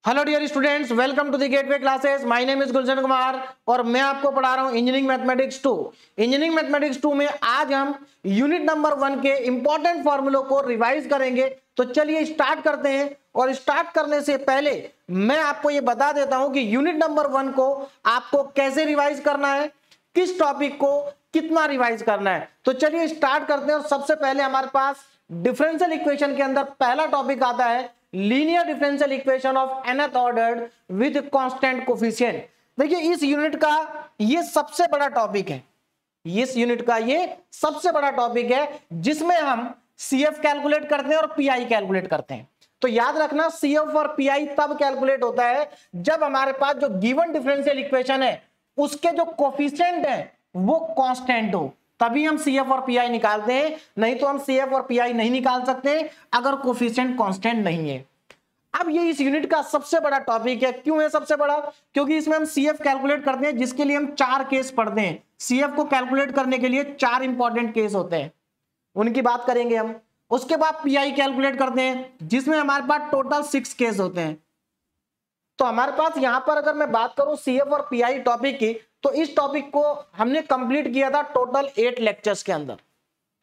Hello dear students, welcome to the Gateway Classes. My name is Gulshan Kumar और मैं आपको पढ़ा रहा हूं इंजीनियरिंग मैथमेटिक्स 2। इंजीनियरिंग मैथमेटिक्स 2 में आज हम यूनिट नंबर 1 के इंपॉर्टेंट फॉर्मूलों को रिवाइज करेंगे। तो चलिए स्टार्ट करते हैं। और स्टार्ट करने से पहले मैं आपको ये बता देता हूं कि यूनिट नंबर 1 को आपको कैसे रिवाइज करना है, किस टॉपिक को कितना रिवाइज करना है। तो चलिए स्टार्ट करते हैं। और सबसे पहले हमारे पास डिफरेंशियल इक्वेशन के अंदर पहला टॉपिक आता है linear differential equation of nth order with constant coefficient. देखिए इस यूनिट का ये सबसे बड़ा टॉपिक है। इस यूनिट का ये सबसे बड़ा टॉपिक है जिसमें हम CF कैलकुलेट करते हैं और PI कैलकुलेट करते हैं। तो याद रखना CF और PI तब कैलकुलेट होता है जब हमारे पास जो गिवन डिफरेंशियल इक्वेशन है उसके जो कोफिशिएंट है वो कांस्टेंट हो, तभी हम CF और PI निकालते हैं। नहीं तो हम CF और PI नहीं निकाल सकते अगर कोफिशिएंट कांस्टेंट नहीं है। अब ये इस यूनिट का सबसे बड़ा टॉपिक है। क्यों है सबसे बड़ा? क्योंकि इसमें हम CF कैलकुलेट करते हैं जिसके लिए हम 4 केस पढ़ते हैं। CF को कैलकुलेट करने के लिए 4 इंपॉर्टेंट केस होते हैं, उनकी बात करेंगे हम। उसके बाद PI कैलकुलेट करते हैं जिसमें हमारे पास टोटल 6 केस होते हैं। तो हमारे पास यहां पर अगर मैं बात करूं CF और PI टॉपिक की, तो इस टॉपिक को हमने कंप्लीट किया था टोटल 8 लेक्चर्स के अंदर,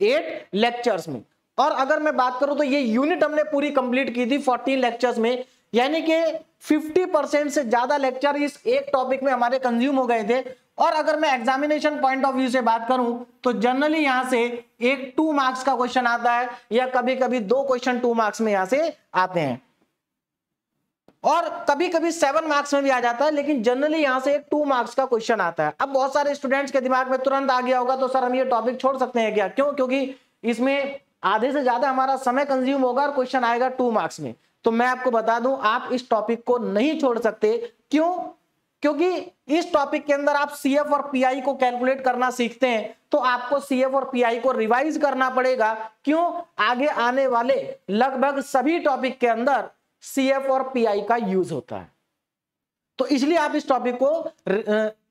8 लेक्चर्स में। और अगर मैं बात करूं तो ये यूनिट हमने पूरी कंप्लीट की थी 14 लेक्चर्स में, यानी कि 50% से ज्यादा लेक्चर इस एक टॉपिक में हमारे कंज्यूम हो गए थे। और अगर मैं एग्जामिनेशन पॉइंट ऑफ व्यू से बात करूं तो जनरली यहां से एक 2 मार्क्स का क्वेश्चन आता है या कभी कभी 2 क्वेश्चन 2 मार्क्स में यहां से आते हैं और कभी कभी 7 मार्क्स में भी आ जाता है, लेकिन जनरली यहां से एक 2 मार्क्स का क्वेश्चन आता है। अब बहुत सारे स्टूडेंट्स के दिमाग में तुरंत आ गया होगा तो सर हम ये टॉपिक छोड़ सकते हैं क्या? क्यों? क्योंकि इसमें आधे से ज्यादा हमारा समय कंज्यूम होगा और क्वेश्चन आएगा 2 मार्क्स में। तो मैं आपको बता दूं आप इस टॉपिक को नहीं छोड़ सकते। क्यों? क्योंकि इस टॉपिक के अंदर आप CF और PI को कैलकुलेट करना सीखते हैं तो आपको CF और PI को रिवाइज करना पड़ेगा। क्यों? आगे आने वाले लगभग सभी टॉपिक के अंदर CF और PI का यूज होता है, तो इसलिए आप इस टॉपिक को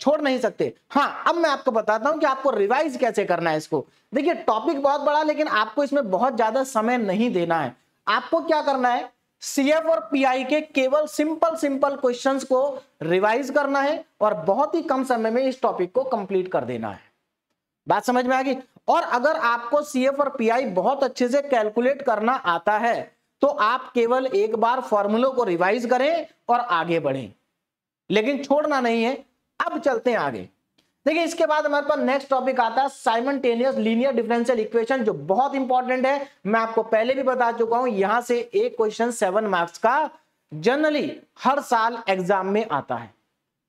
छोड़ नहीं सकते। हाँ, अब मैं आपको बताता हूं कि आपको रिवाइज कैसे करना है इसको। देखिए टॉपिक बहुत बड़ा, लेकिन आपको इसमें बहुत ज्यादा समय नहीं देना है। आपको क्या करना है, CF और PI के केवल सिंपल क्वेश्चंस को रिवाइज करना है और बहुत ही कम समय में इस टॉपिक को कंप्लीट कर देना है। बात समझ में आ गई? और अगर आपको CF और PI बहुत अच्छे से कैलकुलेट करना आता है तो आप केवल एक बार फॉर्मूलों को रिवाइज करें और आगे बढ़ें, लेकिन छोड़ना नहीं है। अब चलते हैं आगे। देखिए इसके बाद हमारे पास नेक्स्ट टॉपिक आता है साइमल्टेनियस लीनियर डिफरेंशियल इक्वेशन, जो बहुत इंपॉर्टेंट है। मैं आपको पहले भी बता चुका हूं, यहां से एक क्वेश्चन 7 मार्क्स का जनरली हर साल एग्जाम में आता है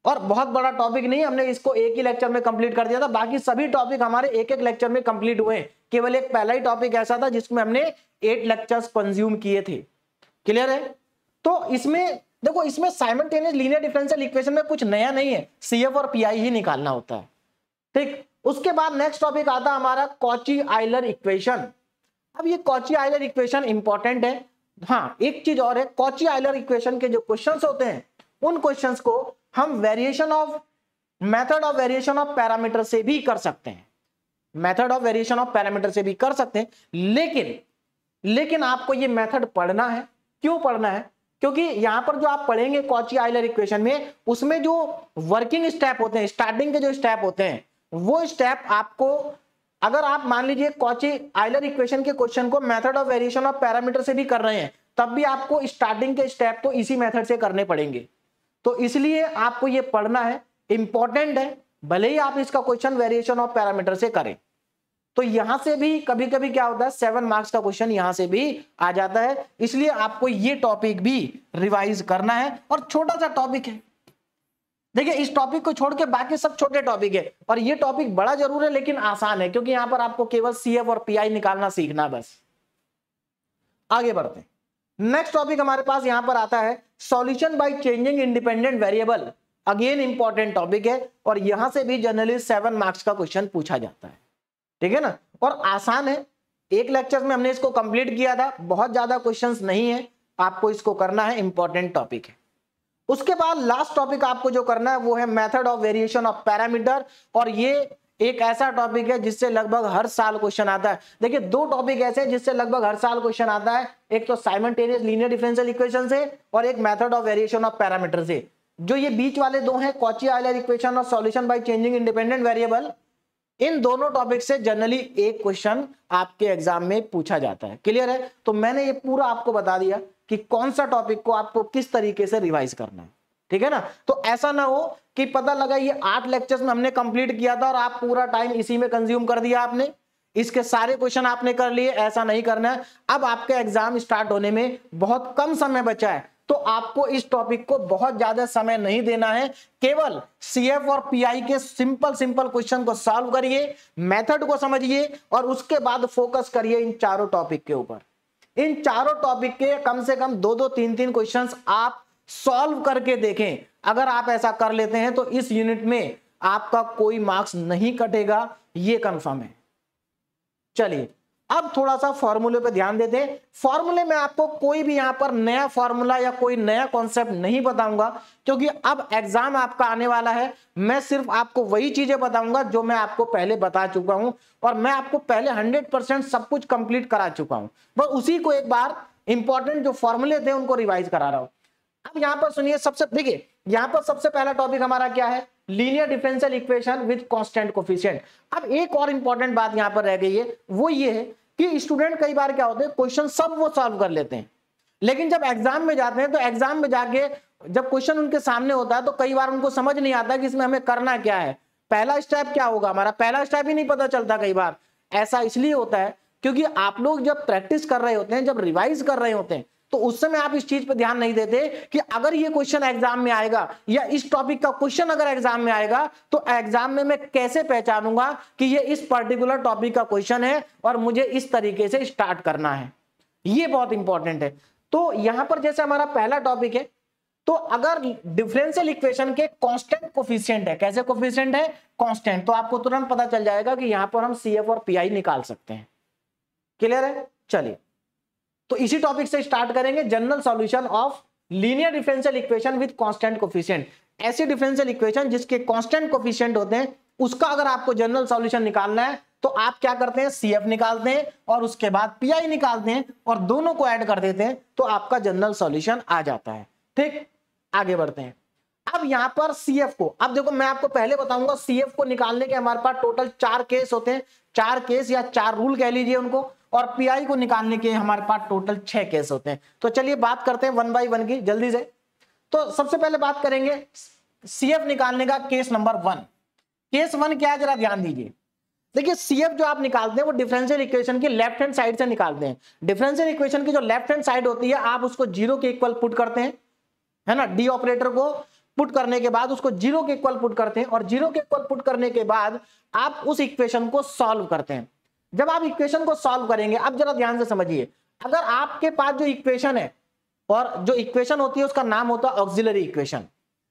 और बहुत बड़ा टॉपिक नहीं, हमने इसको एक ही लेक्चर में कंप्लीट कर दिया था। बाकी सभी टॉपिक हमारे एक एक लेक्चर में कंप्लीट हुए। केवल एक पहला ही टॉपिक ऐसा था जिसमें हमने 8 लेक्चर्स कंज्यूम किए थे। क्लियर है? तो इसमें देखो, इसमें साइमल्टेनियस लीनियर डिफरेंशियल इक्वेशन में कुछ नया नहीं है, CF और PI ही निकालना होता है। ठीक, उसके बाद नेक्स्ट टॉपिक आता है हमारा कॉची आइलर इक्वेशन। अब ये कॉची आइलर इक्वेशन इंपॉर्टेंट है। हाँ, एक चीज और है, कॉची आइलर इक्वेशन के जो क्वेश्चंस होते हैं उन क्वेश्चंस को हम variation of method of variation of parameter से भी कर सकते हैं, method of variation of parameter से भी कर सकते हैं। लेकिन आपको ये मेथड पढ़ना है। क्यों पढ़ना है? क्योंकि यहां पर जो आप पढ़ेंगे कॉची आइलर इक्वेशन में, उसमें जो वर्किंग स्टेप होते हैं, स्टार्टिंग के जो स्टेप होते हैं, वो स्टेप आपको, अगर आप मान लीजिए कॉची आइलर इक्वेशन के क्वेश्चन को method of variation of parameter से भी कर रहे हैं, तब भी आपको स्टार्टिंग के स्टेप तो इसी मेथड से करने पड़ेंगे। तो इसलिए आपको ये पढ़ना है, इंपॉर्टेंट है, भले ही आप इसका क्वेश्चन वेरिएशन ऑफ पैरामीटर से करें। तो यहां से भी कभी कभी क्या होता है, 7 मार्क्स का क्वेश्चन यहां से भी आ जाता है। इसलिए आपको ये टॉपिक भी रिवाइज करना है और छोटा सा टॉपिक है। देखिए इस टॉपिक को छोड़ के बाकी सब छोटे टॉपिक है और ये टॉपिक बड़ा जरूर है लेकिन आसान है, क्योंकि यहां पर आपको केवल CF और PI निकालना सीखना, बस। आगे बढ़ते हैं। नेक्स्ट टॉपिक हमारे पास यहां पर आता है solution by changing independent variable. Again important topic है और यहां से भी जनरली 7 मार्क्स का क्वेश्चन पूछा जाता है। ठीक है ना? और आसान है, एक लेक्चर में हमने इसको कंप्लीट किया था, बहुत ज्यादा क्वेश्चंस नहीं है, आपको इसको करना है, इंपॉर्टेंट टॉपिक है। उसके बाद लास्ट टॉपिक आपको जो करना है वो है method of variation of parameter, और ये एक ऐसा टॉपिक है जिससे लगभग हर साल क्वेश्चन आता है। देखिए दो टॉपिक ऐसे हैं जिससे लगभग हर साल क्वेश्चन आता है, एक तो साइमल्टेनियस लीनियर डिफरेंशियल इक्वेशन से और एक method of variation of parameter से। जो ये बीच वाले दो हैं कॉची ऑयलर इक्वेशन और solution by changing independent variable, इन दोनों टॉपिक से जनरली एक क्वेश्चन आपके एग्जाम में पूछा जाता है। क्लियर है? तो मैंने ये पूरा आपको बता दिया कि कौन सा टॉपिक को आपको किस तरीके से रिवाइज करना है, ठीक है ना। तो ऐसा ना हो कि पता लगा ये 8 लेक्चर्स में हमने कंप्लीट किया था और आप पूरा टाइम इसी में कंज्यूम कर दिया, आपने इसके सारे क्वेश्चन आपने कर लिए, ऐसा नहीं करना है। अब आपके एग्जाम स्टार्ट होने में बहुत कम समय बचा है, तो आपको इस टॉपिक को बहुत ज्यादा समय नहीं देना है। केवल सीएफ और पीआई के सिंपल क्वेश्चन को सॉल्व करिए, मेथड को समझिए और उसके बाद फोकस करिए इन चारों टॉपिक के ऊपर। इन चारों टॉपिक के कम से कम 2-2, 3-3 क्वेश्चंस आप सॉल्व करके देखें। अगर आप ऐसा कर लेते हैं तो इस यूनिट में आपका कोई मार्क्स नहीं कटेगा, ये कंफर्म है। चलिए अब थोड़ा सा फॉर्मूले पे ध्यान देते हैं। फॉर्मूले में आपको कोई भी यहां पर नया फॉर्मूला या कोई नया कॉन्सेप्ट नहीं बताऊंगा, क्योंकि अब एग्जाम आपका आने वाला है। मैं सिर्फ आपको वही चीजें बताऊंगा जो मैं आपको पहले बता चुका हूं और मैं आपको पहले 100% सब कुछ कंप्लीट करा चुका हूं, बस उसी को एक बार इंपॉर्टेंट जो फॉर्मूले थे उनको रिवाइज करा रहा हूं। अब यहां पर सुनिए, सबसे देखिए यहां पर सबसे पहला टॉपिक हमारा क्या है, linear differential equation with constant coefficient. अब एक और इंपॉर्टेंट बात यहां पर रह गई है, वो ये है कि स्टूडेंट कई बार क्या होते हैं, क्वेश्चन सब वो सॉल्व कर लेते हैं, लेकिन जब एग्जाम में जाते हैं तो एग्जाम में जाके जब क्वेश्चन उनके सामने होता है तो कई बार उनको समझ नहीं आता कि इसमें हमें करना क्या है, पहला स्टेप क्या होगा, हमारा पहला स्टेप ही नहीं पता चलता। कई बार ऐसा इसलिए होता है क्योंकि आप लोग जब प्रैक्टिस कर रहे होते हैं, जब रिवाइज कर रहे होते हैं, तो उस समय आप इस चीज पर ध्यान नहीं देते कि अगर ये क्वेश्चन एग्जाम में आएगा या इस टॉपिक का क्वेश्चन अगर एग्जाम में आएगा तो एग्जाम में मैं कैसे पहचानूंगा कि ये इस पर्टिकुलर टॉपिक का क्वेश्चन है और मुझे इस तरीके से स्टार्ट करना है। ये बहुत इंपॉर्टेंट है। तो यहां पर जैसे हमारा पहला टॉपिक है, तो अगर डिफरेंशियल इक्वेशन के कांस्टेंट कोफिशिएंट है, कैसे कोफिशिएंट है, कांस्टेंट, तो आपको तुरंत पता चल जाएगा कि यहां पर हम सीएफ और पीआई निकाल सकते हैं। क्लियर है? चलिए तो इसी टॉपिक से स्टार्ट करेंगे, general solution of linear differential equation with constant coefficient. ऐसी डिफरेंशियल इक्वेशन जिसके कांस्टेंट कोफिशिएंट होते हैं, उसका अगर आपको जनरल सॉल्यूशन निकालना है तो आप क्या करते हैं, सीएफ निकालते हैं और उसके बाद पीआई निकालते हैं और दोनों को ऐड कर देते हैं, तो आपका जनरल सॉल्यूशन आ जाता है। ठीक, आगे बढ़ते हैं। अब यहां पर सीएफ को, अब देखो मैं आपको पहले बताऊंगा, सीएफ को निकालने के हमारे पास टोटल 4 केस होते हैं, 4 केस या 4 रूल कह लीजिए उनको, और पीआई को निकालने के हमारे पास टोटल 6 केस होते हैं। तो चलिए बात करते हैं 1 बाय 1 की जल्दी से। तो सबसे पहले बात करेंगे सीएफ निकालने का, केस नंबर 1। केस 1 क्या है जरा ध्यान दीजिए। देखिए सीएफ जो आप निकालते हैं वो डिफरेंशियल इक्वेशन की लेफ्ट हैंड साइड से निकालते हैं। डिफरेंशियल इक्वेशन की जो लेफ्ट हैंड साइड होती है आप उसको 0 के इक्वल पुट करते हैं, है ना, डी ऑपरेटर को पुट करने के बाद उसको 0 के इक्वल पुट करते हैं और 0 के इक्वल पुट करने के बाद आप उस इक्वेशन को सॉल्व करते हैं। जब आप इक्वेशन को सॉल्व करेंगे, अब जरा ध्यान से समझिए, अगर आपके पास जो इक्वेशन है और जो इक्वेशन होती है उसका नाम होता है ऑक्सिलरी इक्वेशन,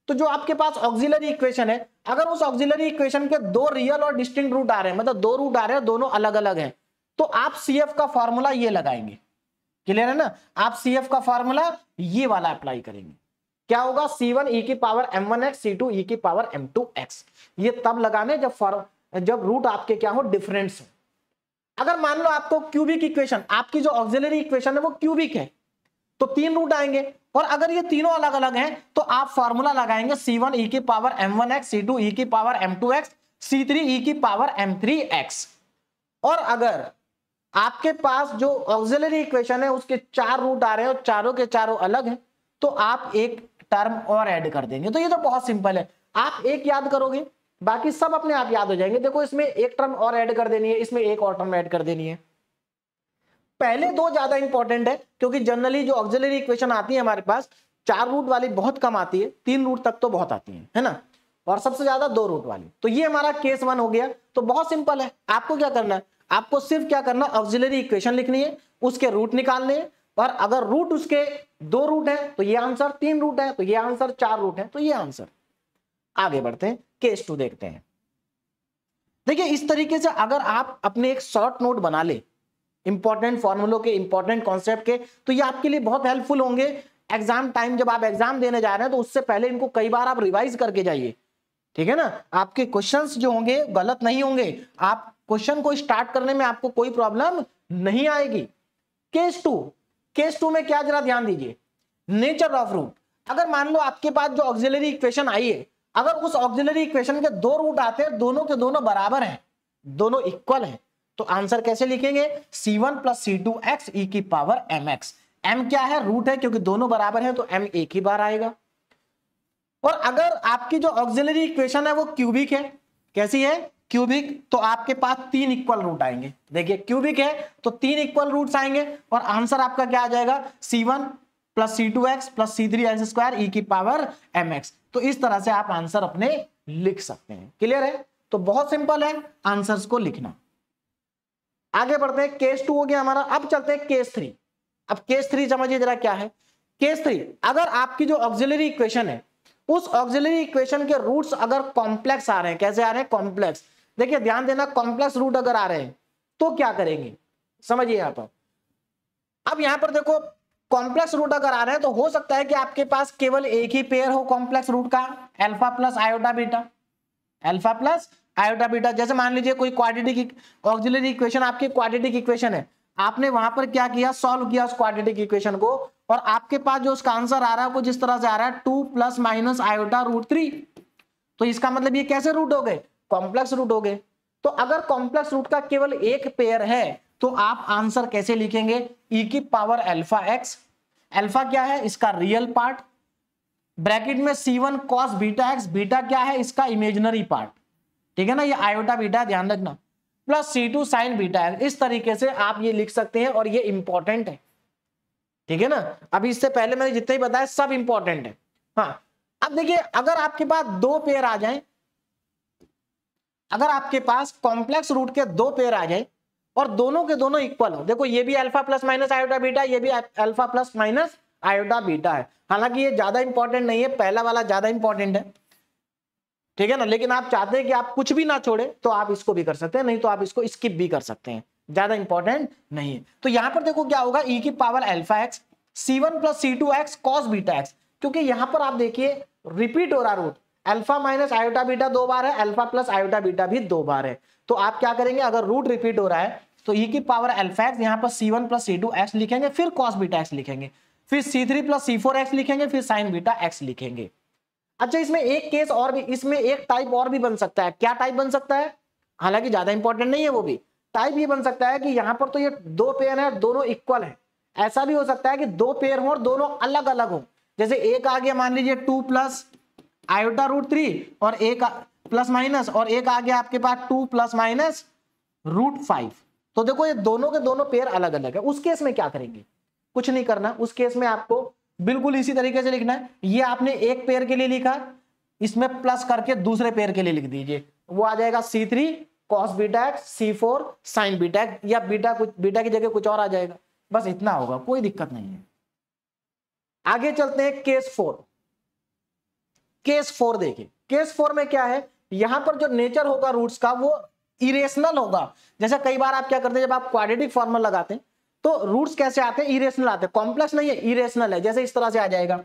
तो जो आपके पास ऑक्सिलरी इक्वेशन है, अगर उस ऑक्सिलरी इक्वेशन के 2 रियल और डिस्टिंक्ट रूट आ रहे हैं, मतलब 2 रूट आ रहे हैं, दोनों अलग अलग हैं, तो आप सीएफ का फॉर्मूला ये लगाएंगे। क्लियर है ना? आप सीएफ का फॉर्मूला ये वाला अप्लाई करेंगे। क्या होगा, C1 e की पावर m1x, C2 e की पावर m2x। ये तब लगाने जब रूट आपके क्या हो, डिफरेंस हो। अगर मान लो आपको क्यूबिक इक्वेशन, आपकी जो ऑक्सिलरी इक्वेशन है वो क्यूबिक है, तो 3 रूट आएंगे, और अगर ये तीनों अलग अलग हैं तो आप फॉर्मूला लगाएंगे C1 e की पावर m1x, C2 e की पावर m2x, C3 e की पावर m3x। और अगर आपके पास जो ऑक्सिलरी इक्वेशन है उसके 4 रूट आ रहे हैं और चारों के चारों अलग हैं, तो आप एक टर्म और ऐड कर देंगे। तो ये तो बहुत सिंपल है, आप एक याद करोगे बाकी सब अपने आप याद हो जाएंगे। देखो इसमें एक टर्म और ऐड कर देनी है, इसमें एक और टर्म ऐड कर देनी है। पहले 2 ज्यादा इंपॉर्टेंट है क्योंकि जनरली जो ऑक्सिलरी इक्वेशन आती है हमारे पास 4 रूट वाली बहुत कम आती है, 3 रूट तक तो बहुत आती है ना, और सबसे ज्यादा 2 रूट वाली। तो ये हमारा केस 1 हो गया। तो बहुत सिंपल है, आपको क्या करना है, आपको सिर्फ क्या करना, ऑक्सिलरी इक्वेशन लिखनी है, उसके रूट निकालने हैं, और अगर रूट उसके 2 रूट है तो ये आंसर, 3 रूट है तो ये आंसर, 4 रूट है तो ये आंसर। आगे बढ़ते हैं, केस 2 देखते हैं। देखिए इस तरीके से अगर आप अपने एक शॉर्ट नोट बना ले इंपॉर्टेंट फॉर्मूलों के, इंपॉर्टेंट कॉन्सेप्ट के, तो ये आपके लिए बहुत हेल्पफुल होंगे एग्जाम टाइम। जब आप एग्जाम देने जा रहे हैं तो उससे पहले इनको कई बार आप रिवाइज करके जाइए, ठीक है ना, आपके क्वेश्चंस जो होंगे गलत नहीं होंगे, आप क्वेश्चन को स्टार्ट करने में आपको कोई प्रॉब्लम नहीं आएगी। केस टू में क्या, जरा ध्यान दीजिए, नेचर ऑफ रूट। अगर मान लो आपके पास जो ऑक्सिलरी इक्वेशन आई है, अगर उस ऑक्सिलरी इक्वेशन के दो रूट आते हैं, दोनों के दोनों बराबर हैं, दोनों इक्वल हैं, तो आंसर कैसे लिखेंगे, c1 प्लस c2x e की पावर mx। m क्या है, रूट है, क्योंकि दोनों बराबर हैं तो m एक ही बार आएगा। और अगर आपकी जो ऑक्सिलरी इक्वेशन है वो क्यूबिक है, कैसी है, क्यूबिक, तो आपके पास तीन इक्वल रूट आएंगे। देखिए क्यूबिक है तो तीन इक्वल रूट्स आएंगे और आंसर आपका क्या आ जाएगा, c1 plus c2x plus c3x square e की पावर mx। तो इस तरह से आप आंसर अपने लिख सकते हैं। क्लियर है, तो बहुत सिंपल है आंसर्स को लिखना। आगे बढ़ते हैं, केस 2 हो गया हमारा। अब चलते हैं केस 3। अब केस 3 समझिए जरा क्या है। केस 3, अगर आपकी जो ऑक्सिलरी इक्वेशन है, उस ऑक्सिलरी इक्वेशन के रूट्स अगर कॉम्प्लेक्स आ रहे हैं, कैसे आ रहे हैं, कॉम्प्लेक्स। देखिए ध्यान देना, कॉम्प्लेक्स रूट अगर आ रहे हैं तो क्या करेंगे, समझिए यहां पर। अब यहां पर देखो, कॉम्प्लेक्स रूट अगर आ रहे हैं तो हो सकता है कि आपके पास केवल एक ही पेयर हो कॉम्प्लेक्स रूट का, alpha plus iota beta, alpha plus iota beta. जैसे मान लीजिए कोई क्वाड्रेटिक ऑक्सिलरी इक्वेशन आपकी क्वाड्रेटिक इक्वेशन है, आपने वहां पर क्या किया, सॉल्व किया उस क्वाड्रेटिक इक्वेशन को, और आपके पास जो उसका आंसर आ रहा है वो जिस तरह से आ रहा है 2 प्लस माइनस आयोटा रूट 3, तो इसका मतलब ये कैसे रूट हो गए, कॉम्प्लेक्स रूट हो गए। तो अगर कॉम्प्लेक्स रूट का केवल एक पेयर है तो आप आंसर कैसे लिखेंगे, e की पावर अल्फा x। अल्फा क्या है, इसका रियल पार्ट, ब्रैकेट में c1 cos beta x, beta क्या है, इसका इमेजिनरी पार्ट, ठीक है ना, ये आयोटा बीटा ध्यान रखना, plus c2 sign beta x। इस तरीके से आप ये लिख सकते हैं और ये इंपॉर्टेंट है, ठीक है ना। अभी इससे पहले मैंने जितने ही बताया सब इंपॉर्टेंट है। हाँ, अब देखिए अगर आपके पास दो पेयर आ जाए, अगर आपके पास कॉम्प्लेक्स रूट के दो पेयर आ जाए और दोनों के दोनों इक्वल हो, देखो ये भी alpha plus minus iota beta, ये भी alpha plus minus iota beta है। हालांकि ये ज्यादा इंपॉर्टेंट नहीं है, पहला वाला ज्यादा इंपॉर्टेंट है, ठीक है ना, लेकिन आप चाहते हैं कि आप कुछ भी ना छोड़े तो आप इसको भी कर सकते हैं, नहीं तो आप इसको स्किप भी कर सकते हैं, ज्यादा इंपॉर्टेंट नहीं है। तो यहां पर देखो क्या होगा, e की power alpha x c1 plus c2x cos beta x, क्योंकि यहां पर आप देखिए रिपीट हो रहा root, alpha minus iota beta दो बार है, अल्फा प्लस आयोटा बीटा भी दो बार है। तो आप क्या करेंगे, अगर रूट रिपीट हो रहा है तो e की पावर अल्फा x, यहां पर c1 प्लस c2x लिखेंगे, फिर cos बीटा x लिखेंगे, फिर c3 प्लस c4x लिखेंगे, फिर sin बीटा x लिखेंगे। अच्छा, इसमें एक केस और भी, इसमें एक टाइप और भी बन सकता है। क्या टाइप बन सकता है, हालांकि ज्यादा इंपॉर्टेंट नहीं है वो भी, टाइप ये बन सकता है कि यहां पर तो ये दो पेयर है, दोनों इक्वल है। ऐसा भी हो सकता है कि दो पेयर हो और दोनों अलग अलग हो, जैसे एक आ गया मान लीजिए 2 प्लस आयोटा रूट 3 और एक प्लस माइनस, और एक आ गया आपके पास 2 प्लस माइनस रूट 5। तो देखो ये दोनों के दोनों पेयर अलग अलग है। उस केस में क्या करेंगे, कुछ नहीं करना, उस केस में आपको बिल्कुल इसी तरीके से लिखना है। ये आपने एक पेयर के लिए लिखा, इसमें प्लस करके दूसरे पेयर के लिए लिख दीजिए, वो आ जाएगा c3 cos beta x c4 sin beta x, या बीटा की जगह कुछ और आ जाएगा, बस इतना होगा, कोई दिक्कत नहीं है। आगे चलते हैं केस 4। केस 4 देखिए, केस 4 में क्या है, यहां पर जो नेचर होगा रूट्स का वो इरेशनल होगा। जैसे कई बार आप क्या करते हैं, जब आप क्वाड्रेटिक फॉर्मूला लगाते हैं तो रूट्स कैसे आते हैं, इरेशनल आते हैं, कॉम्प्लेक्स नहीं है, इरेशनल है। जैसे इस तरह से आ जाएगा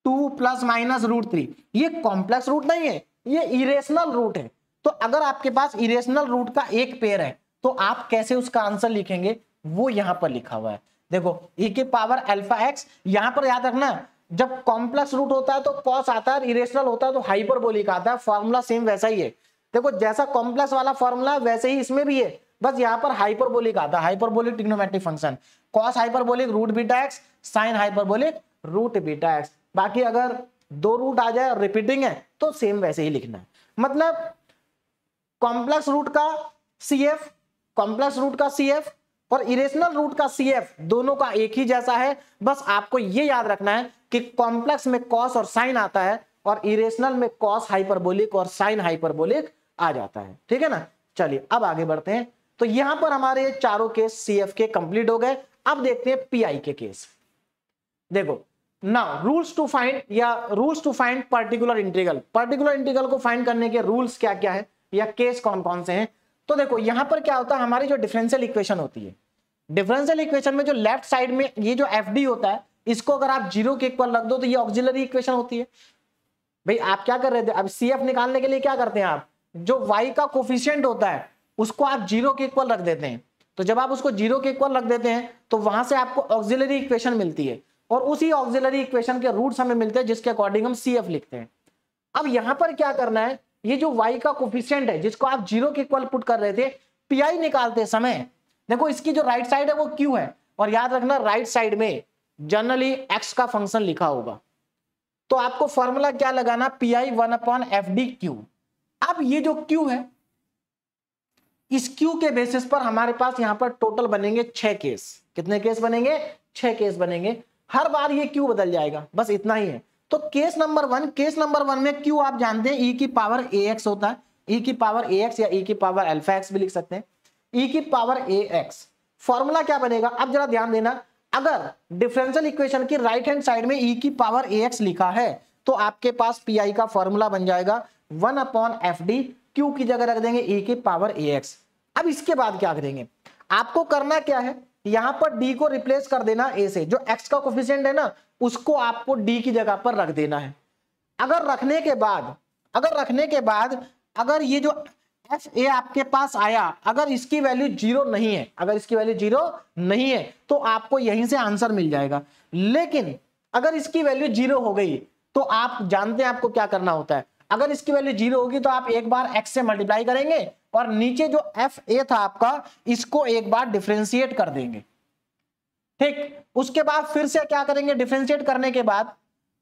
2 प्लस माइनस रूट 3, ये कॉम्प्लेक्स रूट नहीं है, ये इरेशनल रूट है। तो अगर आपके पास इरेशनल रूट का एक पेयर है तो आप कैसे उसका आंसर लिखेंगे, वो यहां पर लिखा हुआ है। देखो e के पावर अल्फा x, यहां पर याद रखना जब कॉम्प्लेक्स रूट होता है तो कॉस आता है, इरेशनल होता है तो हाइपरबोलिक आता है। फॉर्मूला सेम वैसा ही है, देखो जैसा कॉम्प्लेक्स वाला फॉर्मूला वैसे ही इसमें भी है, बस यहां पर हाइपरबोलिक आता है, hyperbolic trigonometric function, cos hyperbolic root beta x, sine hyperbolic root beta x। बाकी अगर दो रूट आ जाए रिपीटिंग है तो सेम वैसे ही लिखना है। मतलब कॉम्प्लेक्स रूट का CF, कॉम्प्लेक्स रूट का CF और इरेशनल रूट का CF दोनों का एक ही जैसा है। बस आपको ये याद रखना है कि कॉम्प्लेक्स में कॉस और साइन आता है और इरेशनल में कॉस हाइपरबोलिक और साइन हाइपरबोलिक आ जाता है, ठीक है ना। चलिए अब आगे बढ़ते हैं। तो यहां पर हमारे चारों केस CF के कंप्लीट हो गए। अब देखते हैं PI के केस। देखो नाउ रूल्स टू फाइंड, या rules to find particular integral, particular integral को फाइंड करने के रूल्स क्या क्या है या केस कौन कौन से हैं। तो देखो यहां पर क्या होता है, हमारी जो डिफरेंशियल इक्वेशन होती है, डिफरेंशियल इक्वेशन में जो लेफ्ट साइड में ये जो FD होता है, इसको अगर आप 0 के इक्वल रख दो तो ये ऑक्सिलरी इक्वेशन होती है। भाई आप क्या कर रहे थे, अब CF निकालने के लिए क्या करते हैं आप, जो y का कोफिशिएंट होता है उसको आप 0 के इक्वल रख देते हैं। तो जब आप उसको 0 के इक्वल रख देते हैं तो वहां से आपको ऑक्सिलरी इक्वेशन मिलती है, और उसी ऑक्सिलरी इक्वेशन के रूट्स हमें मिलते हैं जिसके अकॉर्डिंग हम CF लिखते हैं। अब यहां पर क्या करना है, ये जो y का कोफिशिएंट है जिसको आप 0 के इक्वल पुट कर रहे थे, PI निकालते समय देखो इसकी जो राइट साइड है वो Q है, और याद रखना राइट साइड में जनरली x का फंक्शन लिखा होगा। तो आपको फॉर्मूला क्या लगाना, PI 1/FDQ। अब ये जो Q है, इस Q के बेसिस पर हमारे पास यहां पर टोटल बनेंगे 6 केस। कितने केस बनेंगे, 6 केस बनेंगे। हर बार ये Q बदल जाएगा, बस इतना ही है। तो केस नंबर 1 में Q आप जानते हैं e की पावर ax होता है, e की पावर ax या e की पावर अल्फा x भी लिख सकते हैं, e की पावर ax। फॉर्मूला क्या बनेगा, अब जरा ध्यान देना, अगर डिफरेंशियल इक्वेशन की राइट हैंड साइड में e की पावर ax लिखा है तो आपके पास PI का फॉर्मूला बन जाएगा 1/FD, Q की जगह रख देंगे e की पावर ax। अब इसके बाद क्या करेंगे, आपको करना क्या है, यहां पर d को रिप्लेस कर देना a से, जो x का कोफिशिएंट है ना उसको आपको d की जगह पर रख देना है। अगर रखने के बाद अगर ये जो FA आपके पास आया, अगर इसकी वैल्यू 0 नहीं है, अगर इसकी वैल्यू 0 नहीं है तो आपको यहीं से आंसर मिल जाएगा। लेकिन अगर इसकी वैल्यू 0 हो गई तो आप जानते हैं आपको क्या करना होता है, अगर इसकी वैल्यू 0 होगी तो आप एक बार x से मल्टीप्लाई करेंगे और नीचे जो FA था आपका इसको एक बार डिफरेंशिएट कर देंगे। ठीक, उसके बाद फिर से क्या करेंगे, डिफरेंशिएट करने के बाद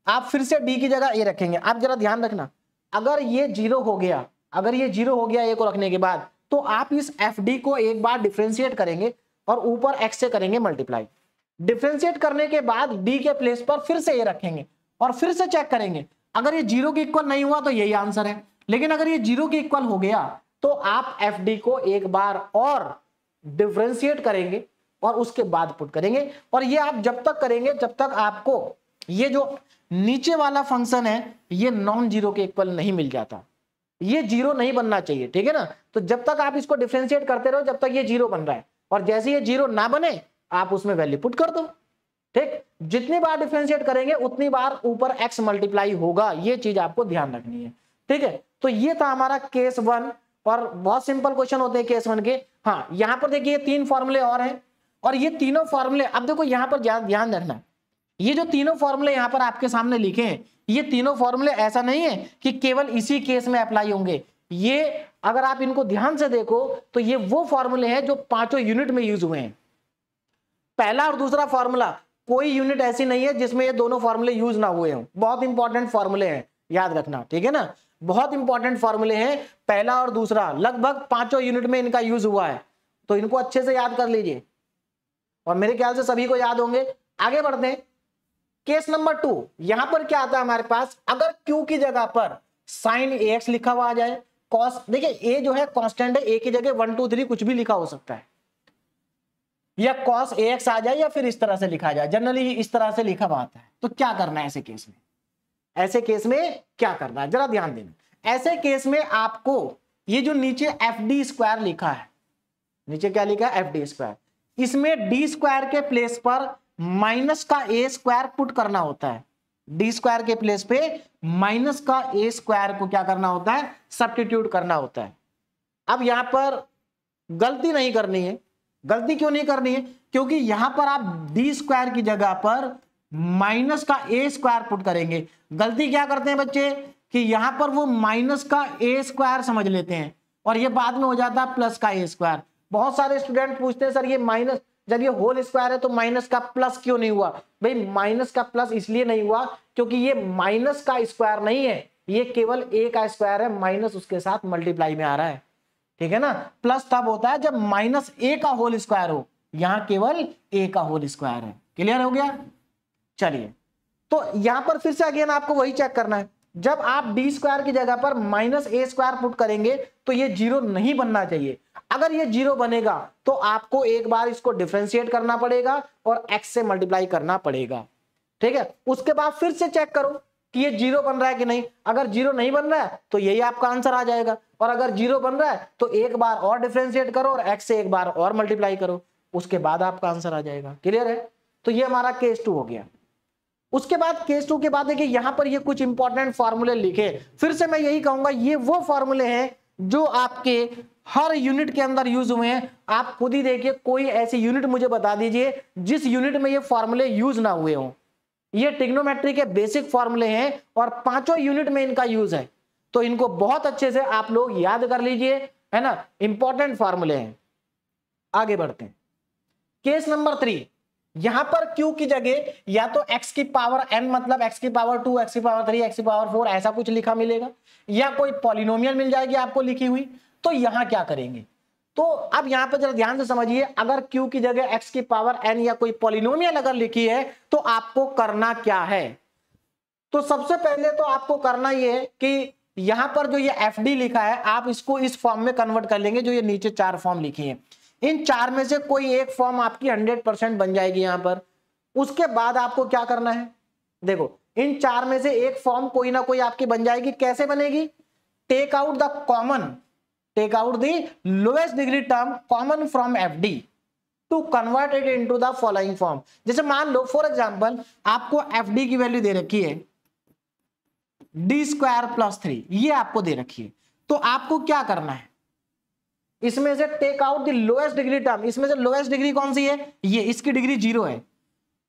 आप फिर से d की जगह a रखेंगे। आप जरा ध्यान रखना, अगर ये 0 हो गया, अगर ये 0 हो गया a को रखने के बाद, तो आप इस FD को एक बार डिफरेंशिएट करेंगे और ऊपर x से करेंगे मल्टीप्लाई। डिफरेंशिएट करने के बाद d के प्लेस पर फिर से a रखेंगे और फिर से चेक करेंगे, अगर ये 0 के इक्वल नहीं हुआ तो यही आंसर है। लेकिन अगर ये 0 के इक्वल हो गया तो आप FD को एक बार और डिफरेंशिएट करेंगे और उसके बाद पुट करेंगे। और ये आप जब तक करेंगे जब तक आपको ये जो नीचे वाला फंक्शन है ये नॉन जीरो के इक्वल नहीं मिल जाता, ये 0 नहीं बनना चाहिए। ठीक है ना, तो जब तक आप इसको डिफरेंशिएट करते रहो जब तक ये 0 बन रहा है, और जैसे ये 0 ना बने आप उसमें वैल्यू पुट कर दो। ठीक, जितनी बार डिफरेंशिएट करेंगे उतनी बार ऊपर x मल्टीप्लाई होगा, ये चीज आपको ध्यान रखनी है। ठीक है, तो ये था हमारा केस 1, और बहुत सिंपल क्वेश्चन होते हैं केस 1 के। हाँ, यहां पर देखिए 3 फॉर्मूले और हैं, और ये तीनों फॉर्मूले, अब देखो यहां पर ध्यान रखना, ये जो तीनों फॉर्मूले यहां पर आपके सामने लिखे हैं, ये तीनों फॉर्मूले ऐसा नहीं है कि केवल इसी केस में अप्लाई होंगे। ये अगर आप इनको ध्यान से देखो तो ये वो फॉर्मूले हैं जो 5 यूनिट में यूज हुए हैं। पहला और दूसरा फॉर्मूला, कोई यूनिट ऐसी नहीं है जिसमें ये दोनों फॉर्मूले यूज ना हुए हों। बहुत इंपॉर्टेंट फॉर्मूले हैं, याद रखना। ठीक है ना, बहुत इंपॉर्टेंट फॉर्मूले हैं, पहला और दूसरा लगभग 5 यूनिट में इनका यूज हुआ है, तो इनको अच्छे से याद कर लीजिए और मेरे ख्याल से सभी को याद होंगे। आगे बढ़ते हैं, केस नंबर 2। यहां पर क्या आता है हमारे पास, अगर Q की जगह पर sin AX लिखा हुआ आ जाए, cos, देखिए A जो है कांस्टेंट है, A की जगह 1 2 3 कुछ भी लिखा हो सकता है, या cos AX आ जाए या फिर इस तरह से लिखा जाए, जनरली इस तरह से लिखा हुआ आता है। तो क्या करना है ऐसे केस में, ऐसे केस में क्या करना है जरा ध्यान देना। ऐसे केस में आपको ये जो नीचे FD स्क्वायर लिखा है, नीचे क्या लिखा है FD स्क्वायर, इसमें D स्क्वायर के प्लेस पर माइनस का A स्क्वायर पुट करना होता है। D स्क्वायर के प्लेस पे माइनस का A स्क्वायर को क्या करना होता है, सब्स्टिट्यूट करना होता है। अब यहां पर गलती नहीं करनी है। गलती क्यों नहीं करनी है, क्योंकि यहां पर आप D स्क्वायर की जगह पर माइनस का A स्क्वायर पुट करेंगे। गलती क्या करते हैं बच्चे कि यहां पर वो माइनस का A स्क्वायर समझ लेते हैं और ये बाद में हो जाता है प्लस का A स्क्वायर। बहुत सारे स्टूडेंट पूछते हैं सर ये माइनस, जब ये होल स्क्वायर है तो माइनस का प्लस क्यों नहीं हुआ। भाई माइनस का प्लस इसलिए नहीं हुआ क्योंकि ये माइनस का स्क्वायर नहीं है, ये केवल A का स्क्वायर है, माइनस उसके साथ मल्टीप्लाई में आ रहा है। ठीक है ना, प्लस तब होता है जब माइनस A का होल स्क्वायर हो, यहां केवल A का होल स्क्वायर है। क्लियर हो गया। चलिए, तो यहां पर फिर से अगेन आपको वही चेक करना है, जब आप D स्क्वायर की जगह पर माइनस A स्क्वायर पुट करेंगे तो ये 0 नहीं बनना चाहिए। अगर ये 0 बनेगा तो आपको एक बार इसको डिफरेंशिएट करना पड़ेगा और x से मल्टीप्लाई करना पड़ेगा। ठीक है, उसके बाद फिर से चेक करो कि ये 0 बन रहा है कि नहीं। अगर 0 नहीं बन रहा है तो यही आपका आंसर आ जाएगा, और अगर 0 बन रहा है तो एक बार और डिफरेंशिएट करो और x से एक बार और मल्टीप्लाई करो, उसके बाद आपका आंसर आ जाएगा। क्लियर है, तो ये हमारा केस 2 हो गया। उसके बाद केस 2 के बाद देखिए यहां पर ये कुछ इंपॉर्टेंट फॉर्मूले लिखे, फिर से मैं यही कहूंगा ये वो फॉर्मूले हैं जो आपके हर यूनिट के अंदर यूज हुए हैं। आप खुद ही देखिए कोई ऐसी यूनिट मुझे बता दीजिए जिस यूनिट में ये फॉर्मूले यूज ना हुए हों। ये ट्रिग्नोमेट्री के बेसिक फॉर्मूले हैं और पांचों यूनिट में इनका यूज है, तो इनको बहुत अच्छे से आप लोग याद कर लीजिए, है ना, इंपॉर्टेंट फॉर्मूले हैं। आगे बढ़ते हैं। केस नंबर 3, यहां पर q की जगह या तो x की पावर n मतलब x की पावर 2, x की पावर 3, x की पावर 4 ऐसा कुछ लिखा मिलेगा, या कोई पॉलिनोमियल मिल जाएगी आपको लिखी हुई। तो यहां क्या करेंगे, तो अब यहां पर जरा ध्यान से समझिए, अगर q की जगह x की पावर n या कोई पॉलिनोमियल अगर लिखी है तो आपको करना क्या है। तो सबसे पहले तो आपको करना यह है कि यहां पर जो ये fd लिखा है आप इसको इस फॉर्म में कन्वर्ट कर लेंगे, जो ये नीचे 4 फॉर्म लिखी है। इन 4 में से कोई एक फॉर्म आपकी 100% बन जाएगी यहां पर। उसके बाद आपको क्या करना है, देखो इन 4 में से एक फॉर्म कोई ना कोई आपकी बन जाएगी। कैसे बनेगी, take out the common, take out the lowest degree term common from fd to convert it into the following form. जैसे मान लो फॉर एग्जांपल आपको fd की वैल्यू दे रखी है d² + 3, ये आपको दे रखी है। तो आपको क्या करना है, इसमें से take out the lowest degree term, इसमें से लोएस्ट डिग्री कौन सी है, ये, इसकी डिग्री 0 है,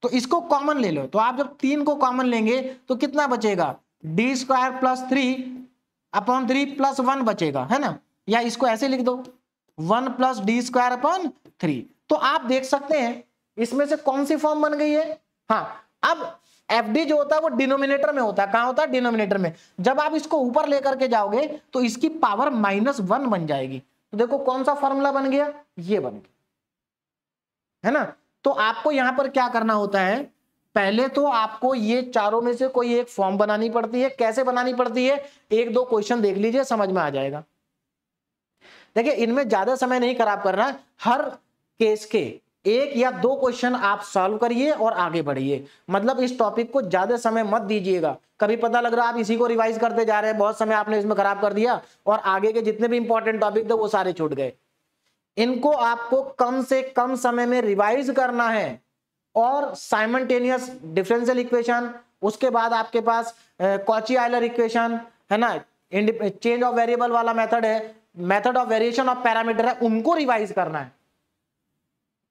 तो इसको कॉमन ले लो। तो आप जब 3 को कॉमन लेंगे तो कितना बचेगा, d² + 3/3 + 1 बचेगा, है ना, या इसको ऐसे लिख दो 1 + d² / 3। तो आप देख सकते हैं इसमें से कौन सी फॉर्म बन गई है। हाँ, अब fd जो होता है वो डिनोमिनेटर में होता है, कहां होता है, डिनोमिनेटर में। जब आप इसको ऊपर लेकर के जाओगे तो इसकी पावर -1 बन जाएगी। तो देखो कौन सा फॉर्मूला बन गया, ये बन गया, है ना। तो आपको यहां पर क्या करना होता है, पहले तो आपको ये चारों में से कोई एक फॉर्म बनानी पड़ती है। कैसे बनानी पड़ती है, 1-2 क्वेश्चन देख लीजिए, समझ में आ जाएगा। देखिए इनमें ज्यादा समय नहीं खराब करना, हर केस के 1 या 2 क्वेश्चन आप सॉल्व करिए और आगे बढ़िए। मतलब इस टॉपिक को ज्यादा समय मत दीजिएगा, कभी पता लग रहा है आप इसी को रिवाइज करते जा रहे हैं, बहुत समय आपने इसमें खराब कर दिया और आगे के जितने भी इंपॉर्टेंट टॉपिक थे वो सारे छूट गए। इनको आपको कम से कम समय में रिवाइज करना है। और साइमल्टेनियस डिफरेंशियल इक्वेशन, उसके बाद आपके पास कॉची आयलर इक्वेशन, है ना, चेंज ऑफ वेरिएबल वाला मेथड है, method of variation of parameter है, उनको रिवाइज करना है।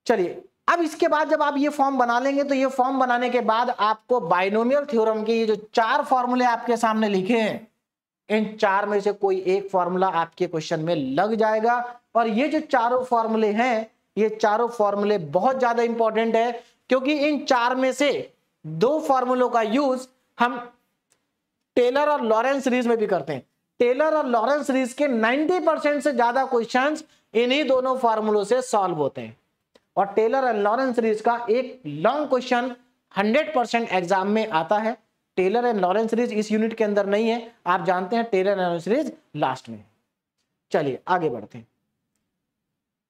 चलिए अब इसके बाद जब आप ये फॉर्म बना लेंगे तो ये फॉर्म बनाने के बाद आपको बाइनोमियल थ्योरम के ये जो 4 फॉर्मूले आपके सामने लिखे हैं, इन 4 में से कोई एक फॉर्मूला आपके क्वेश्चन में लग जाएगा। और ये जो चारों फॉर्मूले हैं, ये चारों फॉर्मूले बहुत ज्यादा इंपॉर्टेंट है, क्योंकि इन 4 में से 2 फॉर्मूलों का यूज हम टेलर और लॉरेंस सीरीज में भी करते हैं। टेलर और लॉरेंस सीरीज के 90% से ज्यादा क्वेश्चंस इन्हीं दोनों फॉर्मूलों से सॉल्व होते हैं। और टेलर एंड लॉरेंस सीरीज का एक लॉन्ग क्वेश्चन 100% एग्जाम में आता है। टेलर एंड लॉरेंस सीरीज इस यूनिट के अंदर नहीं है, आप जानते हैं Taylor and Laurent series last में। चलिए आगे बढ़ते हैं।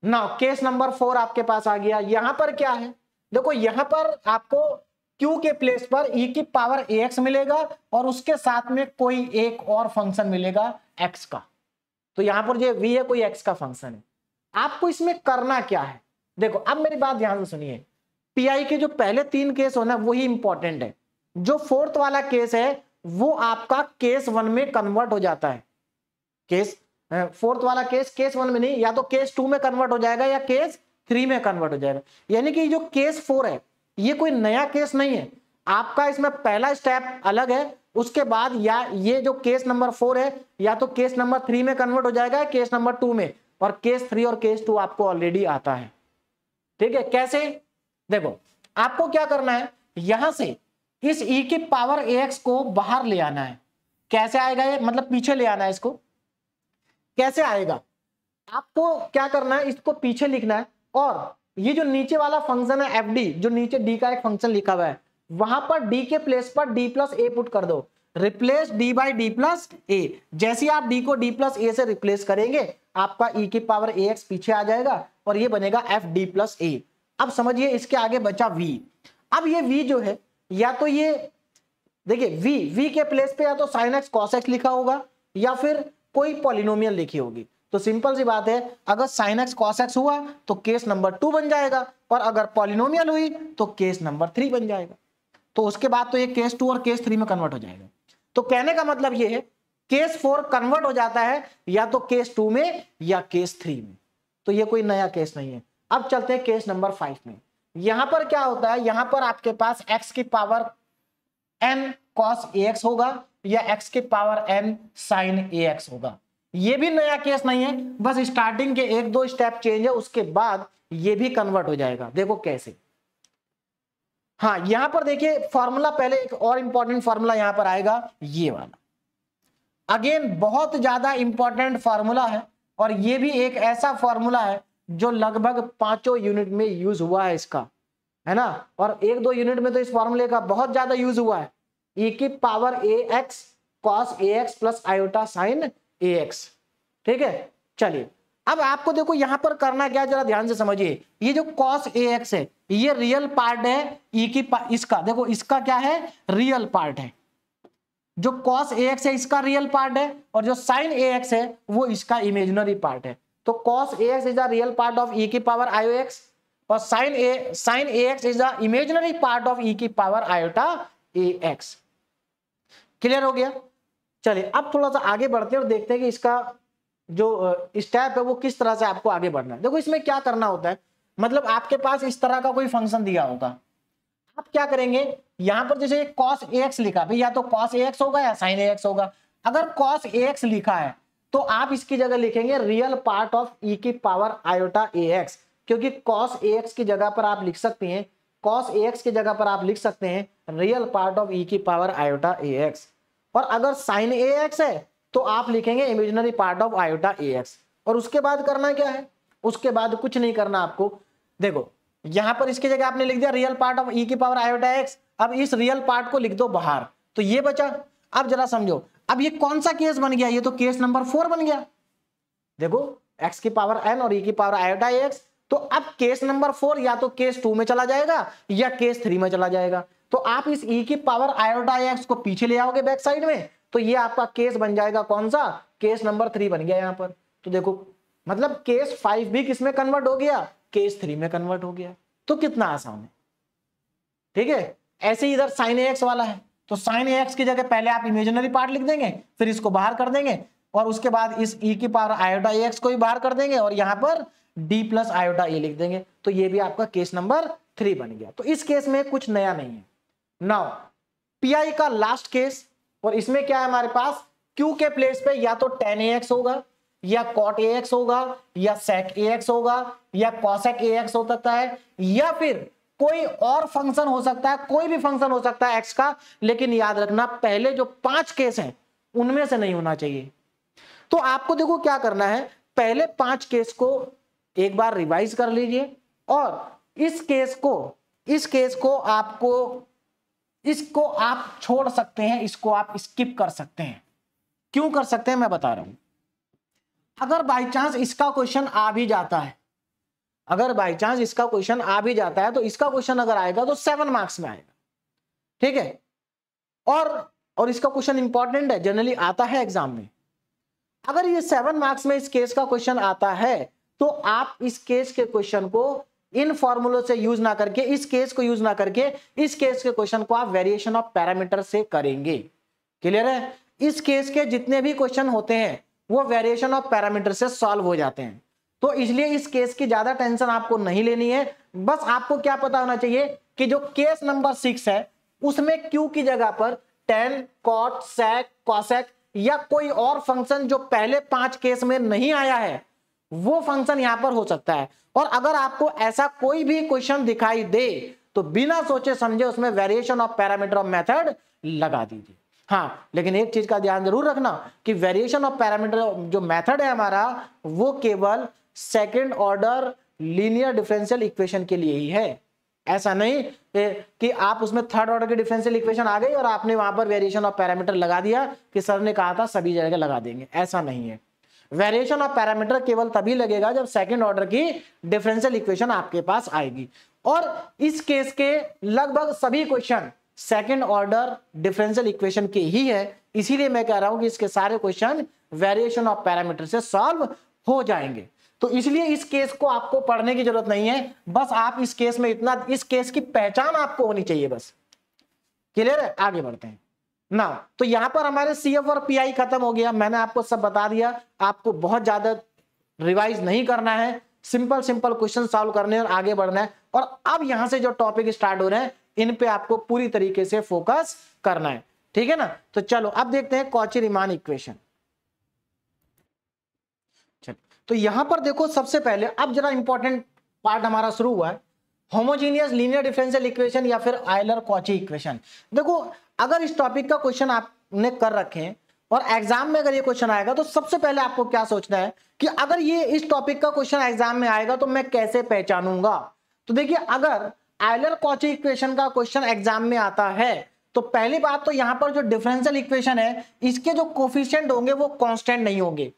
नाउ केस नंबर 4 आपके पास आ गया। यहां पर क्या है, देखो यहां पर आपको q के प्लेस पर e की पावर ax मिलेगा और उसके साथ में कोई एक और फंक्शन मिलेगा x का। तो यहां पर जो v है कोई x का फंक्शन है। आपको इसमें करना क्या है, देखो अब मेरी बात ध्यान से सुनिए। पीआई के जो पहले 3 केस होना वही इंपॉर्टेंट है। जो 4th वाला केस है वो आपका केस 1 में कन्वर्ट हो जाता है। केस 4th वाला केस 1 में नहीं, या तो केस 2 में कन्वर्ट हो जाएगा या केस 3 में कन्वर्ट हो जाएगा। यानी कि जो केस 4 है ये कोई नया केस नहीं है, आपका इसमें पहला स्टेप अलग है। उसके बाद या ये जो केस नंबर 4 है या तो केस नंबर 3 में कन्वर्ट हो जाएगा केस नंबर 2 में, और केस 3 और केस 2 आपको ऑलरेडी आता है। ठीक है, कैसे, देखो आपको क्या करना है, यहां से इस e की पावर ax को बाहर ले आना है। कैसे आएगा ये, मतलब पीछे ले आना है इसको। कैसे आएगा, आपको क्या करना है, इसको पीछे लिखना है और ये जो नीचे वाला फंक्शन है fd, जो नीचे d का एक फंक्शन लिखा हुआ है, वहां पर d के प्लेस पर d + a पुट कर दो। Replace d by d + a। जैसे आप d को d + a से रिप्लेस करेंगे आपका e की पावर ax पीछे आ जाएगा और ये बनेगा fd + a। अब समझिए इसके आगे बचा v। अब ये v जो है, या तो ये देखिए v के प्लेस पे या तो sin x cos x लिखा होगा या फिर कोई पॉलिनोमियल लिखी होगी। तो सिंपल सी बात है, अगर sin x cos x हुआ तो केस नंबर 2 बन जाएगा, और अगर पॉलिनोमियल हुई तो केस नंबर 3 बन जाएगा। तो उसके बाद तो ये केस 2 और केस 3 में कन्वर्ट हो जाएगा। तो कहने का मतलब ये है केस 4 कन्वर्ट हो जाता है या तो केस 2 में या केस 3 में, तो ये कोई नया केस नहीं है। अब चलते हैं केस नंबर 5 में। यहां पर क्या होता है, यहां पर आपके पास x की पावर n cos ax होगा या x की पावर n sin ax होगा। ये भी नया केस नहीं है, बस स्टार्टिंग के 1-2 स्टेप चेंज है, उसके बाद ये भी कन्वर्ट हो जाएगा। देखो कैसे। हाँ, यहां पर देखिए फॉर्मूला, पहले एक और इंपॉर्टेंट फॉर्मूला यहां पर आएगा, ये वाला। अगेन बहुत ज्यादा इंपॉर्टेंट फॉर्मूला है और ये भी एक ऐसा फॉर्मूला है जो लगभग 5 यूनिट में यूज हुआ है इसका, है ना, और 1-2 यूनिट में तो इस फॉर्मूले का बहुत ज्यादा यूज हुआ है। e की power ax cos ax plus iota sin ax। ठीक है, चलिए अब आपको देखो यहां पर करना क्या है, जरा ध्यान से समझिए। ये जो cos ax है ये रियल पार्ट है e की इसका, देखो इसका क्या है, रियल पार्ट है। जो cos ax है इसका रियल पार्ट है और जो sin ax है वो इसका इमेजिनरी पार्ट है। तो cos ax is the real part of e की पावर iox और sin ax is the imaginary part of e की पावर आयोटा ax। क्लियर हो गया। चलिए अब थोड़ा सा आगे बढ़ते हैं और देखते हैं कि इसका जो स्टेप है वो किस तरह से आपको आगे बढ़ना है। देखो इसमें क्या करना होता है, मतलब आपके पास इस तरह का कोई फंक्शन दिया होगा, आप क्या करेंगे, यहां पर जैसे cos ax लिखा, भाई या तो cos ax होगा या sin ax होगा। अगर cos ax लिखा है तो आप इसकी जगह लिखेंगे रियल पार्ट ऑफ e की पावर आयोटा ax, क्योंकि cos ax की जगह पर आप लिख सकते हैं, cos ax की जगह पर आप लिख सकते हैं रियल पार्ट ऑफ e की पावर आयोटा ax। और अगर sin ax है तो आप लिखेंगे imaginary part of iota ax। और उसके बाद करना क्या है, उसके बाद कुछ नहीं करना आपको। देखो यहां पर इसकी जगह आपने लिख दिया रियल पार्ट ऑफ e की पावर आयोटा x, अब इस रियल पार्ट को लिख दो बाहर, तो ये बचा। अब जरा समझो, अब ये कौन सा केस बन गया, ये तो केस नंबर 4 बन गया। देखो x की पावर n और e की पावर आयोटा x, तो अब केस नंबर 4 या तो केस 2 में चला जाएगा या केस 3 में चला जाएगा। तो आप इस e की पावर आयोटा x को पीछे ले आओगे बैक साइड में, तो ये आपका केस बन जाएगा कौन सा, केस नंबर 3 बन गया यहां पर। तो देखो मतलब केस 5 भी किस में कन्वर्ट हो गया, केस 3 में कन्वर्ट हो गया। तो कितना आसान है, ठीक है। ऐसे ही इधर sin ax वाला है, तो sin ax की जगह पहले आप इमेजिनरी पार्ट लिख देंगे, फिर इसको बाहर कर देंगे और उसके बाद इस e की पावर आयोटा ax को भी बाहर कर देंगे और यहां पर d प्लस आयोटा a लिख देंगे। तो ये भी आपका केस नंबर 3 बन गया। तो इस केस में कुछ नया नहीं है। नाउ pi का लास्ट केस, और इसमें क्या है हमारे पास, q के प्लेस पे या तो tan ax होगा या cot ax होगा या sec ax होगा या cosec ax हो सकता है, या फिर कोई और फंक्शन हो सकता है, कोई भी फंक्शन हो सकता है x का, लेकिन याद रखना पहले जो 5 केस हैं उनमें से नहीं होना चाहिए। तो आपको देखो क्या करना है, पहले 5 केस को एक बार रिवाइज कर लीजिए और इस केस को आपको, इसको आप छोड़ सकते हैं, इसको आप स्किप कर सकते हैं। क्यों कर सकते हैं मैं बता रहा हूं। अगर बाई चांस इसका क्वेश्चन आ भी जाता है, अगर बाई चांस इसका क्वेश्चन आ भी जाता है, तो इसका क्वेश्चन अगर आएगा तो 7 मार्क्स में आएगा, ठीक है। और इसका क्वेश्चन इंपॉर्टेंट है, जनरली आता है एग्जाम में। अगर ये 7 मार्क्स में इस केस का क्वेश्चन आता है तो आप इस केस के क्वेश्चन को इन फॉर्मूलों से यूज ना करके, इस केस को यूज ना करके, इस केस के क्वेश्चन को आप वेरिएशन ऑफ पैरामीटर से करेंगे। क्लियर है। इस केस के जितने भी क्वेश्चन होते हैं वो वेरिएशन ऑफ पैरामीटर से सॉल्व हो जाते हैं। तो इसलिए इस केस की ज्यादा टेंशन आपको नहीं लेनी है। बस आपको क्या पता होना चाहिए कि जो केस नंबर 6 है उसमें q की जगह पर tan, cot, sec, cosec या कोई और फंक्शन जो पहले 5 केस में नहीं आया है वो फंक्शन यहां पर हो सकता है। और अगर आपको ऐसा कोई भी क्वेश्चन दिखाई दे तो बिना सोचे समझे उसमें variation of parameter of method लगा दीजिए। हाँ, लेकिन एक चीज का ध्यान जरूर रखना कि वेरिएशन ऑफ पैरामीटर जो मेथड है हमारा वो केवल second order linear differential equation के लिए ही है। ऐसा नहीं कि आप उसमें थर्ड ऑर्डर की डिफरेंशियल इक्वेशन आ गई और आपने वहां पर वेरिएशन ऑफ पैरामीटर लगा दिया कि सर ने कहा था सभी जगह लगा देंगे, ऐसा नहीं है। वेरिएशन ऑफ पैरामीटर केवल तभी लगेगा जब सेकंड ऑर्डर की डिफरेंशियल इक्वेशन आपके पास आएगी। और इस केस के लगभग सभी question second order differential equation के ही है, इसीलिए मैं कह रहा हूं कि इसके सारे क्वेश्चन वेरिएशन ऑफ पैरामीटर से सॉल्व हो जाएंगे। तो इसलिए इस केस को आपको पढ़ने की जरूरत नहीं है, बस आप इस केस में इतना, इस केस की पहचान आपको होनी चाहिए बस। क्लियर है, आगे बढ़ते हैं ना। तो यहां पर हमारे CF और PI खत्म हो गया, मैंने आपको सब बता दिया, आपको बहुत ज्यादा रिवाइज नहीं करना है, सिंपल सिंपल क्वेश्चन सॉल्व करने और आगे बढ़ना है। और अब यहां से जो टॉपिक स्टार्ट हो रहे हैं इन पे आपको पूरी तरीके से फोकस करना है, ठीक है ना। तो चलो अब देखते हैं कॉची रीमान इक्वेशन। तो यहां पर देखो सबसे पहले अब जरा इंपॉर्टेंट पार्ट हमारा शुरू हुआ है, होमोजीनियस लीनियर डिफरेंशियल इक्वेशन या फिर आयलर कॉची इक्वेशन। देखो अगर इस टॉपिक का क्वेश्चन आपने कर रखे हैं और एग्जाम में अगर ये क्वेश्चन आएगा तो सबसे पहले आपको क्या सोचना है कि अगर ये इस टॉपिक का क्वेश्चन एग्जाम में आएगा तो मैं कैसे पहचानूंगा। तो देखिए अगर आयलर कॉची इक्वेशन का क्वेश्चन एग्जाम में आता है तो पहली बात तो यहां पर जो डिफरेंशियल इक्वेशन है इसके जो कोफिशिएंट होंगे वो कांस्टेंट नहीं होंगे।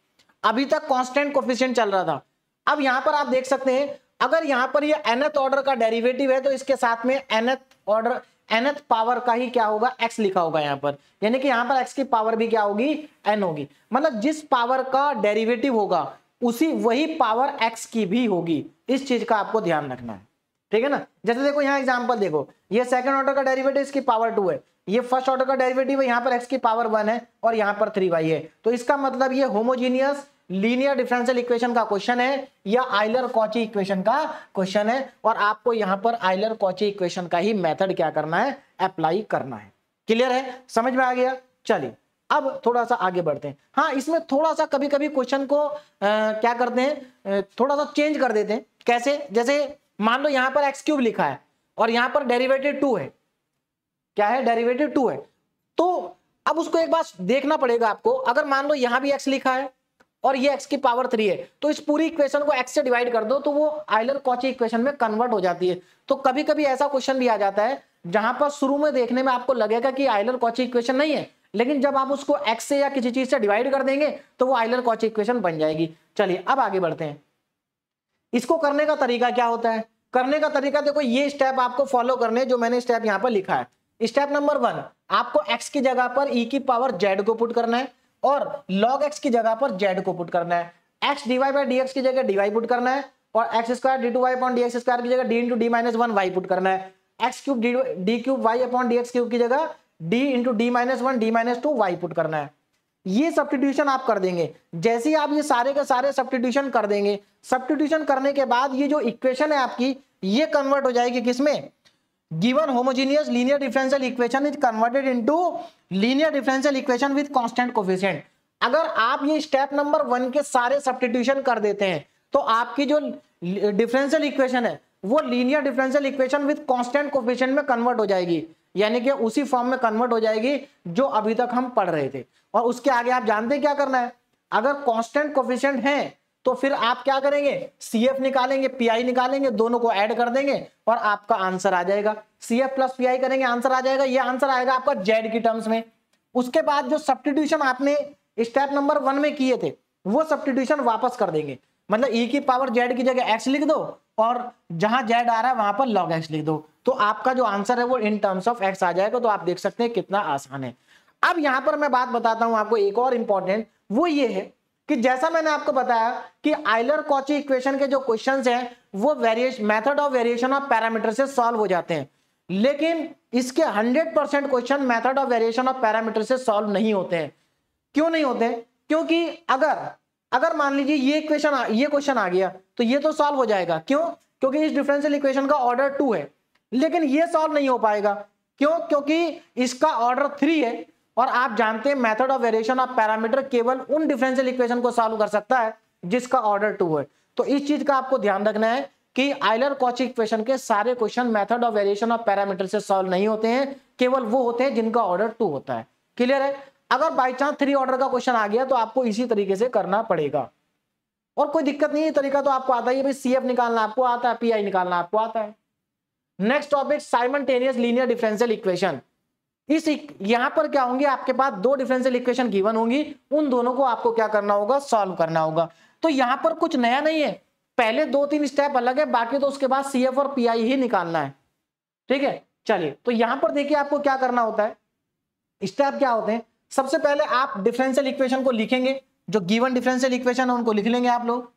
अभी तक कांस्टेंट कोफिशिएंट चल रहा था, अब यहां पर आप देख सकते हैं अगर यहां पर ये nth ऑर्डर का डेरिवेटिव है तो इसके साथ में nth पावर का ही क्या होगा, x लिखा होगा यहां पर, यानी कि यहां पर x की पावर भी क्या होगी, n होगी। मतलब जिस पावर का डेरिवेटिव होगा उसी वही पावर x की भी होगी, इस चीज का आपको ध्यान रखना है, ठीक है ना। जैसे देखो यहां एग्जांपल देखो, ये सेकंड ऑर्डर का डेरिवेटिव इसकी पावर 2 है, ये फर्स्ट ऑर्डर का डेरिवेटिव है, यहां पर x की पावर 1 है और यहां पर 3y है। तो इसका मतलब ये होमोजीनियस लीनियर डिफरेंशियल इक्वेशन का क्वेश्चन है या आयलर कॉची इक्वेशन का क्वेश्चन है, और आपको यहां पर आयलर कॉची इक्वेशन का ही मेथड क्या करना है, अप्लाई करना है। क्लियर है, समझ में आ गया। चलिए अब थोड़ा सा आगे बढ़ते हैं। हाँ इसमें थोड़ा सा कभी कभी क्वेश्चन को क्या करते हैं, थोड़ा सा चेंज कर देते हैं। कैसे, जैसे मान लो यहां पर x³ लिखा है और यहां पर डेरिवेटिव 2 है, क्या है, डेरिवेटिव 2 है। तो अब उसको एक बार देखना पड़ेगा आपको, अगर मान लो यहां भी x लिखा है और ये x की पावर 3 है तो इस पूरी इक्वेशन को x से डिवाइड कर दो तो वो आयलर कॉची इक्वेशन में कन्वर्ट हो जाती है। तो कभी कभी ऐसा क्वेश्चन भी आ जाता है जहां पर शुरू में देखने में आपको लगेगा कि आयलर कॉची इक्वेशन नहीं है, लेकिन जब आप उसको x से या किसी चीज से डिवाइड कर देंगे तो वो आयलर कॉची इक्वेशन बन जाएगी। चलिए अब आगे बढ़ते हैं। इसको करने का तरीका क्या होता है, करने का तरीका देखो ये स्टेप आपको फॉलो करने जो मैंने स्टेप यहां पर लिखा है। स्टेप नंबर 1, आपको x की जगह पर e की पावर z को पुट करना है और log x की जगह पर z को पुट करना है। x dy बाई dx की जगह dy पुट करना है और x square d2y upon dx square की जगह d into d minus 1 y put करना है। x cube d cube y upon dx cube की जगह d into d minus 1 d minus 2 y put करना है। ये सब्स्टिट्यूशन आप कर देंगे। जैसे ही आप ये सारे के सारे सब्स्टिट्यूशन कर देंगे, सब्स्टिट्यूशन करने के बाद ये जो इक्वेशन है आपकी ये कन्वर्ट हो जाएगी किसमें, given homogeneous linear differential equation is converted into linear differential equation with constant coefficient. अगर आप ये स्टेप नंबर 1 के सारे सब्स्टिट्यूशन कर देते हैं तो आपकी जो डिफरेंशियल इक्वेशन है वो linear differential equation with constant coefficient में कन्वर्ट हो जाएगी, यानी कि उसी फॉर्म में कन्वर्ट हो जाएगी जो अभी तक हम पढ़ रहे थे। और उसके आगे आप जानते क्या करना है, अगर कांस्टेंट कोफिशिएंट है तो फिर आप क्या करेंगे, CF निकालेंगे, PI निकालेंगे, दोनों को ऐड कर देंगे और आपका आंसर आ जाएगा। CF प्लस PI करेंगे, आंसर आ जाएगा। ये आंसर आएगा आपका Z की टर्म्स में। उसके बाद जो सब्स्टिट्यूशन आपने स्टेप नंबर 1 में किए थे वो सब्स्टिट्यूशन वापस कर देंगे, मतलब e की पावर z की जगह x लिख दो और जहां z आ रहा है वहां पर log x लिख दो, तो आपका जो आंसर है वो इन टर्म्स ऑफ x आ जाएगा। तो आप देख सकते हैं कितना आसान है। अब यहां पर मैं बात बताता हूं आपको एक और इंपॉर्टेंट, वो ये है कि जैसा मैंने आपको बताया कि आयलर कॉची इक्वेशन के जो क्वेश्चंस हैं वो method of variation of parameter से सॉल्व हो जाते हैं, लेकिन इसके 100% question method of variation of parameter से सॉल्व नहीं होते हैं। क्यों नहीं होते? क्योंकि अगर मान लीजिए ये क्वेश्चन आ गया तो ये तो सॉल्व हो जाएगा। क्यों? क्योंकि इस डिफरेंशियल इक्वेशन का ऑर्डर 2 है, लेकिन ये सॉल्व नहीं हो पाएगा। क्यों? क्योंकि इसका ऑर्डर 3 है और आप जानते हैं method of variation of parameter केवल उन डिफरेंशियल इक्वेशन को सॉल्व कर सकता है जिसका ऑर्डर 2 है। तो इस चीज का आपको ध्यान रखना है कि आयलर कॉची इक्वेशन के सारे question method of variation of parameter से सॉल्व नहीं होते हैं, केवल वो होते हैं जिनका ऑर्डर 2 होता है। क्लियर है? अगर बाई चांस 3 ऑर्डर का क्वेश्चन आ गया तो आपको इसी तरीके से करना पड़ेगा और कोई दिक्कत नहीं है, तरीका तो आपको आता ही है भाई। CF निकालना आपको आता है, PI निकालना आपको आता है। Next topic simultaneous linear differential equation. यहां पर क्या होंगे, आपके पास 2 डिफरेंशियल इक्वेशन गिवन होंगी, उन दोनों को आपको क्या करना होगा, सॉल्व करना होगा। तो यहां पर कुछ नया नहीं है, पहले 2-3 स्टेप अलग है, बाकी तो उसके बाद CF और PI ही निकालना है। ठीक है, चलिए तो यहां पर देखिए आपको क्या करना होता है, स्टेप क्या होते हैं। सबसे पहले आप डिफरेंशियल इक्वेशन को लिखेंगे, जो गिवन डिफरेंशियल इक्वेशन है उनको लिख लेंगे आप लोग,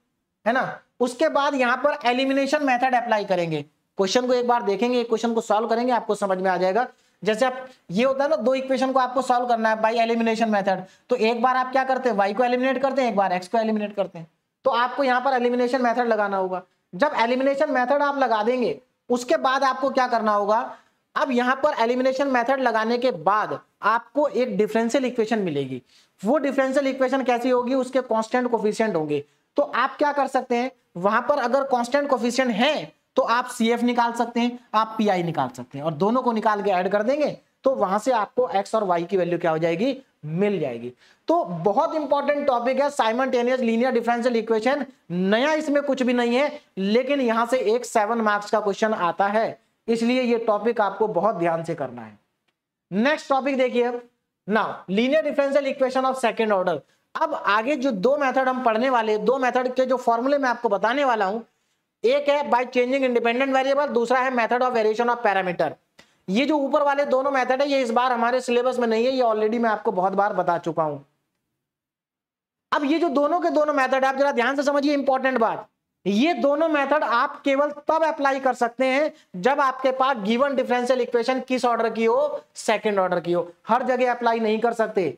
है ना। उसके बाद यहां पर एलिमिनेशन मेथड अप्लाई करेंगे। क्वेश्चन को एक बार देखेंगे, क्वेश्चन को सॉल्व करेंगे, आपको समझ में आ जाएगा। जैसे आप ये होता है ना, दो इक्वेशन को आपको सॉल्व करना है बाय एलिमिनेशन मेथड, तो एक बार आप क्या करते हैं, y को एलिमिनेट करते हैं, एक बार x को एलिमिनेट करते हैं। तो आपको यहाँ पर एलिमिनेशन मेथड लगाना होगा। जब एलिमिनेशन मेथड आप लगा देंगे उसके बाद आपको क्या करना होगा, अब यहाँ पर एलिमिनेशन मेथड लगाने के बाद आपको एक डिफरेंशियल इक्वेशन मिलेगी। वो डिफरेंशियल इक्वेशन कैसी होगी, उसके कांस्टेंट कोफिशिएंट होंगे। तो आप क्या कर सकते हैं, वहां पर अगर कांस्टेंट कोफिशिएंट है तो आप CF निकाल सकते हैं, आप PI निकाल सकते हैं, और दोनों को निकाल के ऐड कर देंगे तो वहां से आपको x और y की वैल्यू क्या हो जाएगी, मिल जाएगी। तो बहुत इंपॉर्टेंट टॉपिक है साइमल्टेनियस लीनियर डिफरेंशियल इक्वेशन। नया इसमें कुछ भी नहीं है, लेकिन यहां से एक 7 मार्क्स का क्वेश्चन आता है, इसलिए ये टॉपिक आपको बहुत ध्यान से करना है। नेक्स्ट टॉपिक देखिए now, linear differential equation of second order. अब आगे जो दो मेथड हम पढ़ने वाले, दो मेथड के जो फॉर्मूले मैं आपको बताने वाला हूं, एक है बाय चेंजिंग इंडिपेंडेंट वेरिएबल, दूसरा है method of variation of parameter. ये जो ऊपर वाले दोनों मेथड है ये इस बार हमारे सिलेबस में नहीं है, ये ऑलरेडी मैं आपको बहुत बार बता चुका हूं। अब ये जो दोनों के दोनों मेथड, आप जरा ध्यान से समझिए इंपॉर्टेंट बात, ये दोनों मेथड आप केवल तब अप्लाई कर सकते हैं जब आपके पास गिवन डिफरेंशियल इक्वेशन किस ऑर्डर की हो, सेकंड ऑर्डर की हो। हर जगह अप्लाई नहीं कर सकते।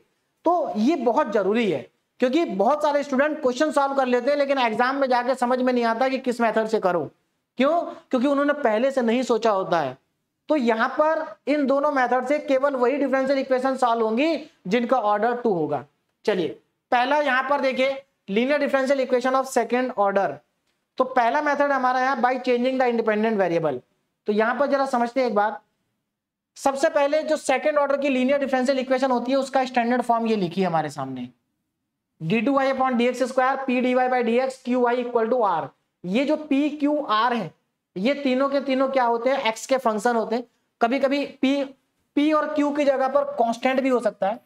तो ये बहुत जरूरी है, क्योंकि बहुत सारे स्टूडेंट क्वेश्चन सॉल्व कर लेते हैं लेकिन एग्जाम में जाके समझ में नहीं आता कि किस मेथड से करूं। क्यों? क्योंकि उन्होंने पहले से नहीं सोचा होता है। तो यहां पर इन दोनों मेथड से केवल वही डिफरेंशियल इक्वेशन सॉल्व होंगी जिनका ऑर्डर 2 होगा। चलिए पहला यहां पर देखिए, linear differential equation of second order. तो पहला मेथड हमारा है by changing the independent variable. तो यहां पर जरा समझते हैं एक बार। सबसे पहले जो सेकंड ऑर्डर की लीनियर डिफरेंशियल इक्वेशन होती है उसका स्टैंडर्ड फॉर्म ये लिखी है हमारे सामने, d2y/dx² p dy/dx qy equal to r। ये जो p q r है ये तीनों के तीनों क्या होते हैं, x के फंक्शन होते हैं। कभी कभी p और q की जगह पर कांस्टेंट भी हो सकता है,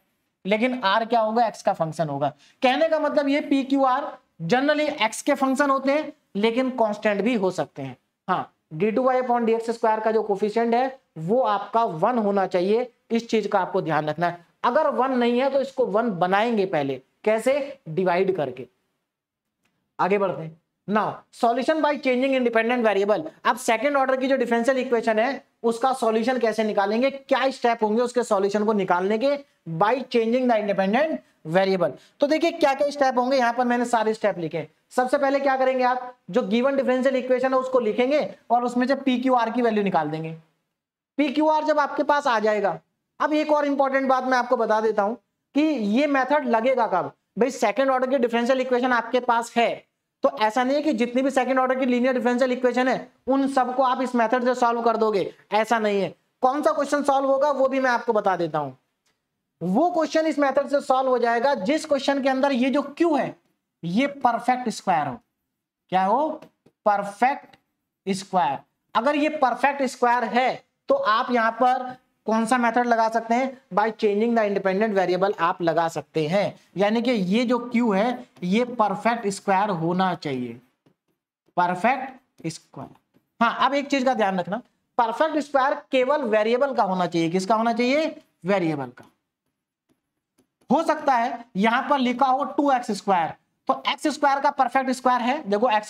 लेकिन r क्या होगा, x का फंक्शन होगा। कहने का मतलब ये p q r generally x के फंक्शन होते हैं लेकिन कांस्टेंट भी हो सकते हैं। हाँ, d2y/dx² का जो कोफिशिएंट है वो आपका 1 होना चाहिए, इस चीज का आपको ध्यान रखना है। अगर 1 नहीं है तो इसको 1 बनाएंगे पहले, कैसे, डिवाइड करके। आगे बढ़ते हैं। Now solution by changing independent variable. अब सेकंड ऑर्डर की जो डिफरेंशियल इक्वेशन है उसका सॉल्यूशन कैसे निकालेंगे, क्या स्टेप होंगे उसके सॉल्यूशन को निकालने के by changing the independent variable. तो देखिए क्या क्या स्टेप होंगे, यहां पर मैंने सारे स्टेप लिखे। सबसे पहले क्या करेंगे, आप जो गिवन डिफरेंशियल इक्वेशन है उसको लिखेंगे और उसमें से पी क्यू आर की वैल्यू निकाल देंगे। पी क्यू आर जब आपके पास आ जाएगा, अब एक और इंपॉर्टेंट बात मैं आपको बता देता हूं कि ये मेथड लगेगा कब, भाई सेकंड ऑर्डर की डिफरेंशियल इक्वेशन आपके पास है तो ऐसा नहीं है कि जितनी भी सेकंड ऑर्डर की लीनियर डिफरेंशियल इक्वेशन है उन सबको आप इस मेथड से सॉल्व कर दोगे, ऐसा नहीं है। कौन सा क्वेश्चन सॉल्व होगा वो भी मैं आपको बता देता हूं। वो क्वेश्चन इस मेथड से सॉल्व हो जाएगा जिस क्वेश्चन के अंदर ये जो क्यू है ये परफेक्ट स्क्वायर हो। क्या हो, परफेक्ट स्क्वायर। अगर ये परफेक्ट स्क्वायर है तो आप यहां पर कौन सा मेथड लगा सकते हैं, by changing the independent variable आप लगा सकते हैं। यानी कि ये जो क्यू है ये परफेक्ट स्क्वायर होना चाहिए, परफेक्ट स्क्वायर। हाँ, अब एक चीज का ध्यान रखना, परफेक्ट स्क्वायर केवल वेरिएबल का होना चाहिए। किसका होना चाहिए, वेरिएबल का। हो सकता है यहां पर लिखा हो 2x², तो x² का परफेक्ट स्क्वायर है। देखो x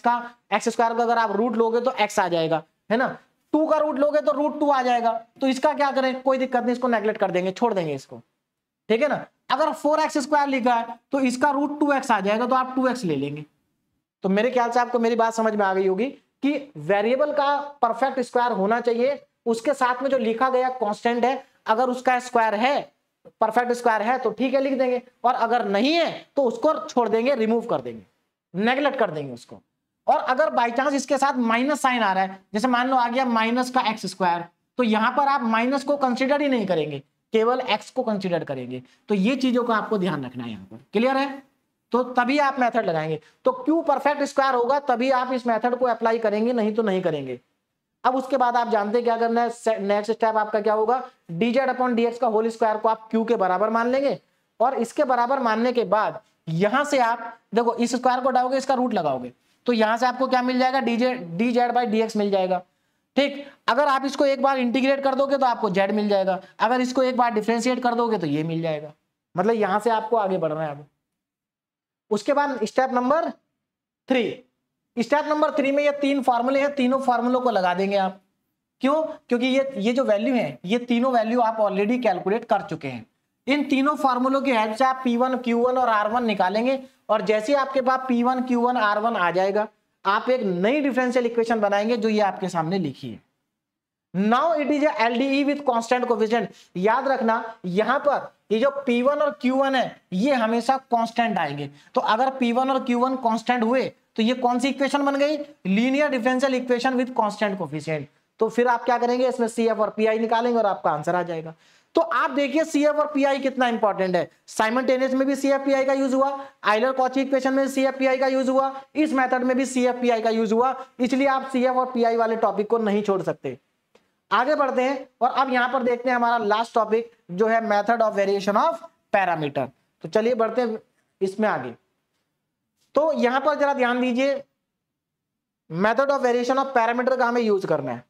स्क्वायर का अगर आप रूट लोगे तो x आ जाएगा, है ना। 2 का रूट लोगे तो √2 आ जाएगा। तो इसका क्या करें, कोई दिक्कत नहीं, इसको नेगलेक्ट कर देंगे, छोड़ देंगे इसको, ठीक है ना। अगर 4x² लिखा है तो इसका √2x आ जाएगा, तो आप 2x ले लेंगे। तो मेरे ख्याल से आपको मेरी बात समझ में आ गई होगी कि वेरिएबल का परफेक्ट स्क्वायर होना चाहिए, उसके साथ में जो लिखा गया कांस्टेंट है अगर उसका स्क्वायर है, परफेक्ट स्क्वायर है तो ठीक है लिख देंगे, और अगर नहीं है तो उसको छोड़ देंगे, रिमूव कर देंगे, नेगलेक्ट कर देंगे उसको। और अगर बाई चांस इसके साथ माइनस साइन आ रहा है, जैसे मान लो आ गया -x², तो यहां पर आप माइनस को कंसीडर ही नहीं करेंगे, केवल x को कंसीडर करेंगे। तो ये चीजों का आपको ध्यान रखना है यहां पर, क्लियर है। तो तभी आप मेथड लगाएंगे। तो क्यू परफेक्ट स्क्वायर होगा तभी आप इस मेथड को अप्लाई करेंगे, नहीं तो नहीं करेंगे। अब उसके बाद आप जानते हैं क्या करना है, नेक्स्ट स्टेप आपका क्या होगा, dz/dx का होल स्क्वायर को आप q के बराबर मान लेंगे, और इसके बराबर मानने के बाद यहां से आप देखो इस स्क्वायर को डालोगे, इसका रूट लगाओगे, तो यहां से आपको क्या मिल जाएगा, dz/dx मिल जाएगा। ठीक, अगर आप इसको एक बार इंटीग्रेट कर दोगे तो आपको z मिल जाएगा, अगर इसको एक बार डिफरेंशिएट कर दोगे तो ये मिल जाएगा। मतलब यहां से आपको आगे बढ़ना है। अब उसके बाद स्टेप नंबर 3 में ये 3 फार्मूले हैं, तीनों फार्मूलों को लगा देंगे आप। क्यों? क्योंकि ये जो वैल्यू है, ये तीनों वैल्यू आप ऑलरेडी कैलकुलेट कर चुके हैं। इन तीनों फार्मूलों की हेल्प से आप P1, Q1 और R1 निकालेंगे, और जैसे ही आपके पास P1, Q1, R1 आ जाएगा, आप एक नई डिफरेंशियल इक्वेशन बनाएंगे जो ये आपके सामने लिखी है। Now it is LDE with constant coefficient. याद रखना यहां पर ये जो P1 और Q1 है ये हमेशा कांस्टेंट आएंगे। तो अगर P1 और Q1 कांस्टेंट हुए तो ये कौन सी इक्वेशन बन गई? Linear differential equation with constant coefficient. तो फिर आप क्या करेंगे, इसमें CF और PI निकालेंगे और आपका आंसर आ जाएगा। तो आप देखिए CF और PI कितना इंपॉर्टेंट है। साइमल्टेनियस में भी CF PI का यूज हुआ, आइलर कॉची इक्वेशन में CF PI का यूज हुआ, इस मेथड में भी CF PI का यूज हुआ, इसलिए आप CF और PI वाले टॉपिक को नहीं छोड़ सकते। आगे बढ़ते हैं और अब यहां पर देखते हैं हमारा लास्ट टॉपिक जो है method of variation of parameter. तो चलिए बढ़ते हैं इसमें आगे। तो यहां पर जरा ध्यान दीजिए, method of variation of parameter का हमें यूज करना है।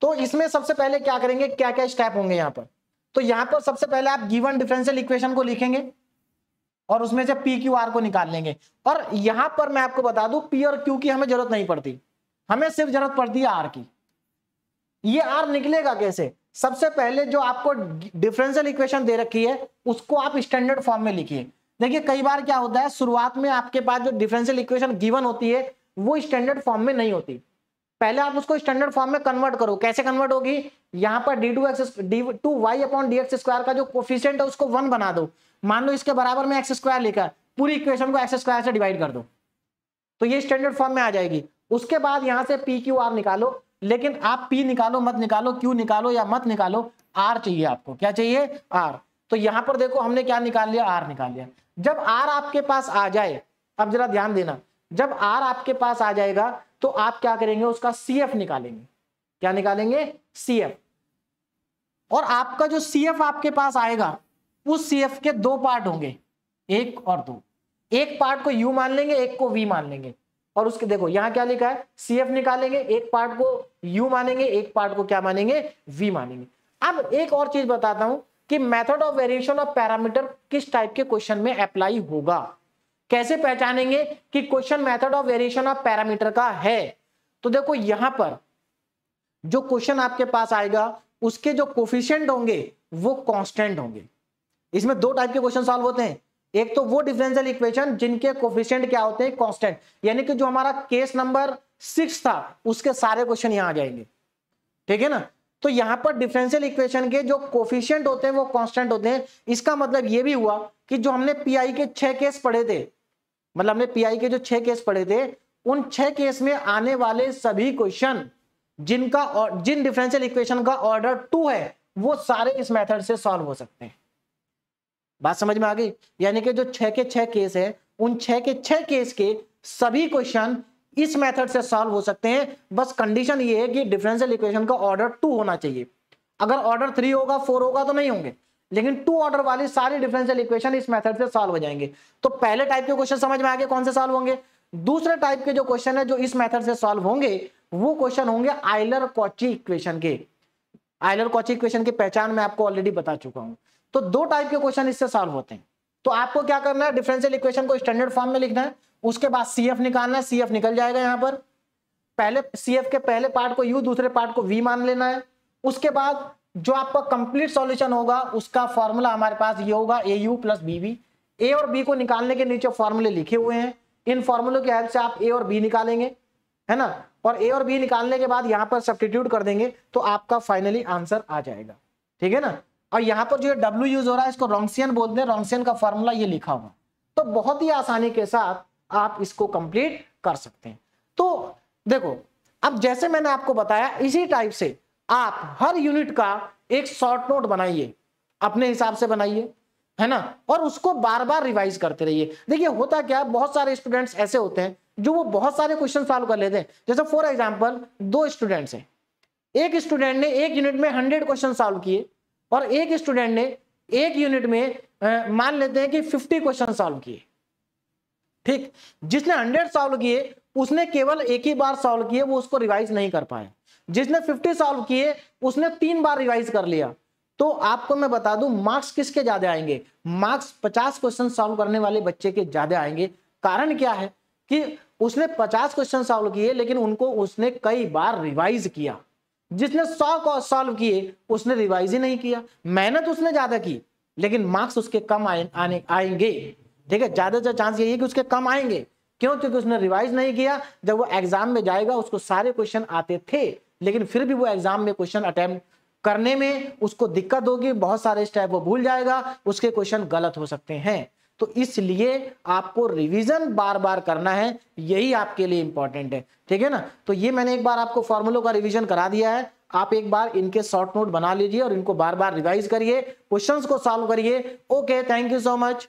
तो इसमें सबसे पहले क्या करेंगे, क्या क्या स्टेप होंगे यहां पर? तो यहां पर सबसे पहले आप गिवन डिफरेंशियल इक्वेशन को लिखेंगे और उसमें से P Q R को निकाल लेंगे। और यहां पर मैं आपको बता दूं P और Q की हमें जरूरत नहीं पड़ती, हमें सिर्फ जरूरत पड़ती है R की। ये R निकलेगा कैसे? सबसे पहले जो आपको डिफरेंशियल इक्वेशन दे रखी है उसको आप स्टैंडर्ड फॉर्म में लिखिए। देखिए कई बार क्या होता है, शुरुआत में आपके पास जो डिफरेंशियल इक्वेशन गिवन होती है वो स्टैंडर्ड फॉर्म में नहीं होती। पहले आप उसको स्टैंडर्ड फॉर्म में कन्वर्ट करो। कैसे कन्वर्ट होगी? यहां पर d2y/dx² का जो कोफिशिएंट है उसको 1 बना दो। मान लो इसके बराबर में x² लिखा है, पूरी इक्वेशन को x² से डिवाइड कर दो, तो ये स्टैंडर्ड फॉर्म में आ जाएगी। उसके बाद यहां से P Q R निकालो, लेकिन आप P निकालो मत निकालो, Q निकालो या मत निकालो, R चाहिए आपको। क्या चाहिए? R। तो यहां पर देखो हमने क्या निकाल लिया, R निकाल लिया। जब R आपके पास आ जाए, अब जरा ध्यान देना, जब R आपके पास आ जाएगा तो आप क्या करेंगे, उसका CF निकालेंगे। क्या निकालेंगे? CF। और आपका जो CF आपके पास आएगा उस CF के दो पार्ट होंगे, 1 और 2। एक पार्ट को U मान लेंगे, एक को V मान लेंगे। और उसके देखो यहां क्या लिखा है, CF निकालेंगे, एक पार्ट को U मानेंगे, एक पार्ट को क्या मानेंगे? V मानेंगे। अब एक और चीज बताता हूं कि method of variation of parameter किस टाइप के क्वेश्चन में अप्लाई होगा। कैसे पहचानेंगे कि question method of variation of parameter का है? तो देखो यहां पर जो क्वेश्चन आपके पास आएगा उसके जो कोफिशिएंट होंगे वो कांस्टेंट होंगे। इसमें दो टाइप के क्वेश्चन सॉल्व होते हैं। एक तो वो डिफरेंशियल इक्वेशन जिनके कोफिशिएंट क्या होते हैं? कांस्टेंट। यानी कि जो हमारा केस नंबर 6 था उसके सारे क्वेश्चन यहां आ जाएंगे। ठीक है ना? तो यहां पर डिफरेंशियल इक्वेशन के जो कोफिशिएंट होते हैं वो कांस्टेंट होते हैं। इसका मतलब ये भी हुआ कि जो हमने पीआई के 6 केस पढ़े थे, मतलब हमने पीआई के जो 6 केस पढ़े थे, उन 6 केस में आने वाले सभी क्वेश्चन जिन डिफरेंशियल इक्वेशन का ऑर्डर 2 है वो सारे इस मेथड से सॉल्व हो सकते हैं। बात समझ में आ गई? यानी कि जो 6 के 6 केस है, उन 6 के 6 केस के सभी क्वेश्चन इस मेथड से सॉल्व हो सकते हैं। बस कंडीशन ये है कि डिफरेंशियल इक्वेशन का ऑर्डर 2 होना चाहिए। अगर ऑर्डर 3 होगा, 4 होगा तो नहीं होंगे, लेकिन 2 ऑर्डर वाली सारी डिफरेंशियल इक्वेशन इस मेथड से सॉल्व हो जाएंगे। तो पहले टाइप के क्वेश्चन समझ में आ गए कौन से सॉल्व होंगे। दूसरे टाइप के जो क्वेश्चन है जो इस मेथड से सॉल्व होंगे वो क्वेश्चन होंगे आइलर कॉची इक्वेशन के। आइलर कॉची इक्वेशन की पहचान मैं आपको ऑलरेडी बता चुका हूं। तो 2 टाइप के क्वेश्चन इससे सॉल्व होते हैं। तो आपको क्या करना है, डिफरेंशियल इक्वेशन को स्टैंडर्ड फॉर्म में लिखना है, उसके बाद CF निकालना है। CF निकल जाएगा यहां पर। पहले CF के पहले पार्ट को U, दूसरे पार्ट को V मान लेना है। उसके बाद जो आपका कंप्लीट सॉल्यूशन होगा उसका फॉर्मूला हमारे पास ये होगा AU + BB। A और B को निकालने के नीचे फॉर्मूले लिखे हुए हैं, इन फॉर्मूलों की हेल्प से आप A और B निकालेंगे, है ना। और A और B निकालने के बाद यहां पर सब्स्टिट्यूट कर देंगे तो आपका फाइनली आंसर आ जाएगा। ठीक है ना। और यहां पर जो W यूज हो रहा है इसको रॉन्सियन बोलते हैं। रॉन्सियन का फॉर्मूला ये लिखा हुआ। तो बहुत ही आसानी के साथ आप इसको कंप्लीट कर सकते हैं। तो देखो अब जैसे मैंने आपको बताया इसी टाइप से आप हर यूनिट का एक शॉर्ट नोट बनाइए, अपने हिसाब से बनाइए, है ना, और उसको बार बार रिवाइज करते रहिए। देखिए होता क्या, बहुत सारे स्टूडेंट्स ऐसे होते हैं जो वो बहुत सारे क्वेश्चन सॉल्व कर लेते हैं। जैसे फॉर एग्जांपल 2 स्टूडेंट्स हैं, एक स्टूडेंट ने एक यूनिट में 100 क्वेश्चन सॉल्व किए और एक स्टूडेंट ने एक यूनिट में मान लेते हैं कि 50 क्वेश्चन सॉल्व किए। ठीक, जिसने 100 सॉल्व किए उसने केवल एक ही बार सॉल्व किए, वो उसको रिवाइज नहीं कर पाए। जिसने 50 सॉल्व किए उसने 3 बार रिवाइज कर लिया। तो आपको मैं बता दूं मार्क्स किसके ज्यादा आएंगे, मार्क्स 50 क्वेश्चन सॉल्व करने वाले बच्चे के ज्यादा आएंगे। कारण क्या है कि उसने 50 क्वेश्चन सॉल्व किए लेकिन उनको उसने कई बार रिवाइज किया। जिसने 100 सॉल्व किए उसने रिवाइज ही नहीं किया, मेहनत उसने ज्यादा की लेकिन मार्क्स उसके कम आएंगे। ठीक है, ज्यादा से चांस यही है कि उसके कम आएंगे। क्यों? क्योंकि उसने रिवाइज नहीं किया। जब वो एग्जाम में जाएगा उसको सारे क्वेश्चन आते थे लेकिन फिर भी वो एग्जाम में क्वेश्चन अटेम्प्ट करने में उसको दिक्कत होगी, बहुत सारे स्टेप वो भूल जाएगा, उसके क्वेश्चन गलत हो सकते हैं। तो इसलिए आपको रिवीजन बार बार करना है, यही आपके लिए इंपॉर्टेंट है। ठीक है ना, तो ये मैंने एक बार आपको फॉर्मूलों का रिवीजन करा दिया है। आप एक बार इनके शॉर्ट नोट बना लीजिए और इनको बार बार रिवाइज करिए, क्वेश्चंस को सॉल्व करिए। Okay, thank you so much.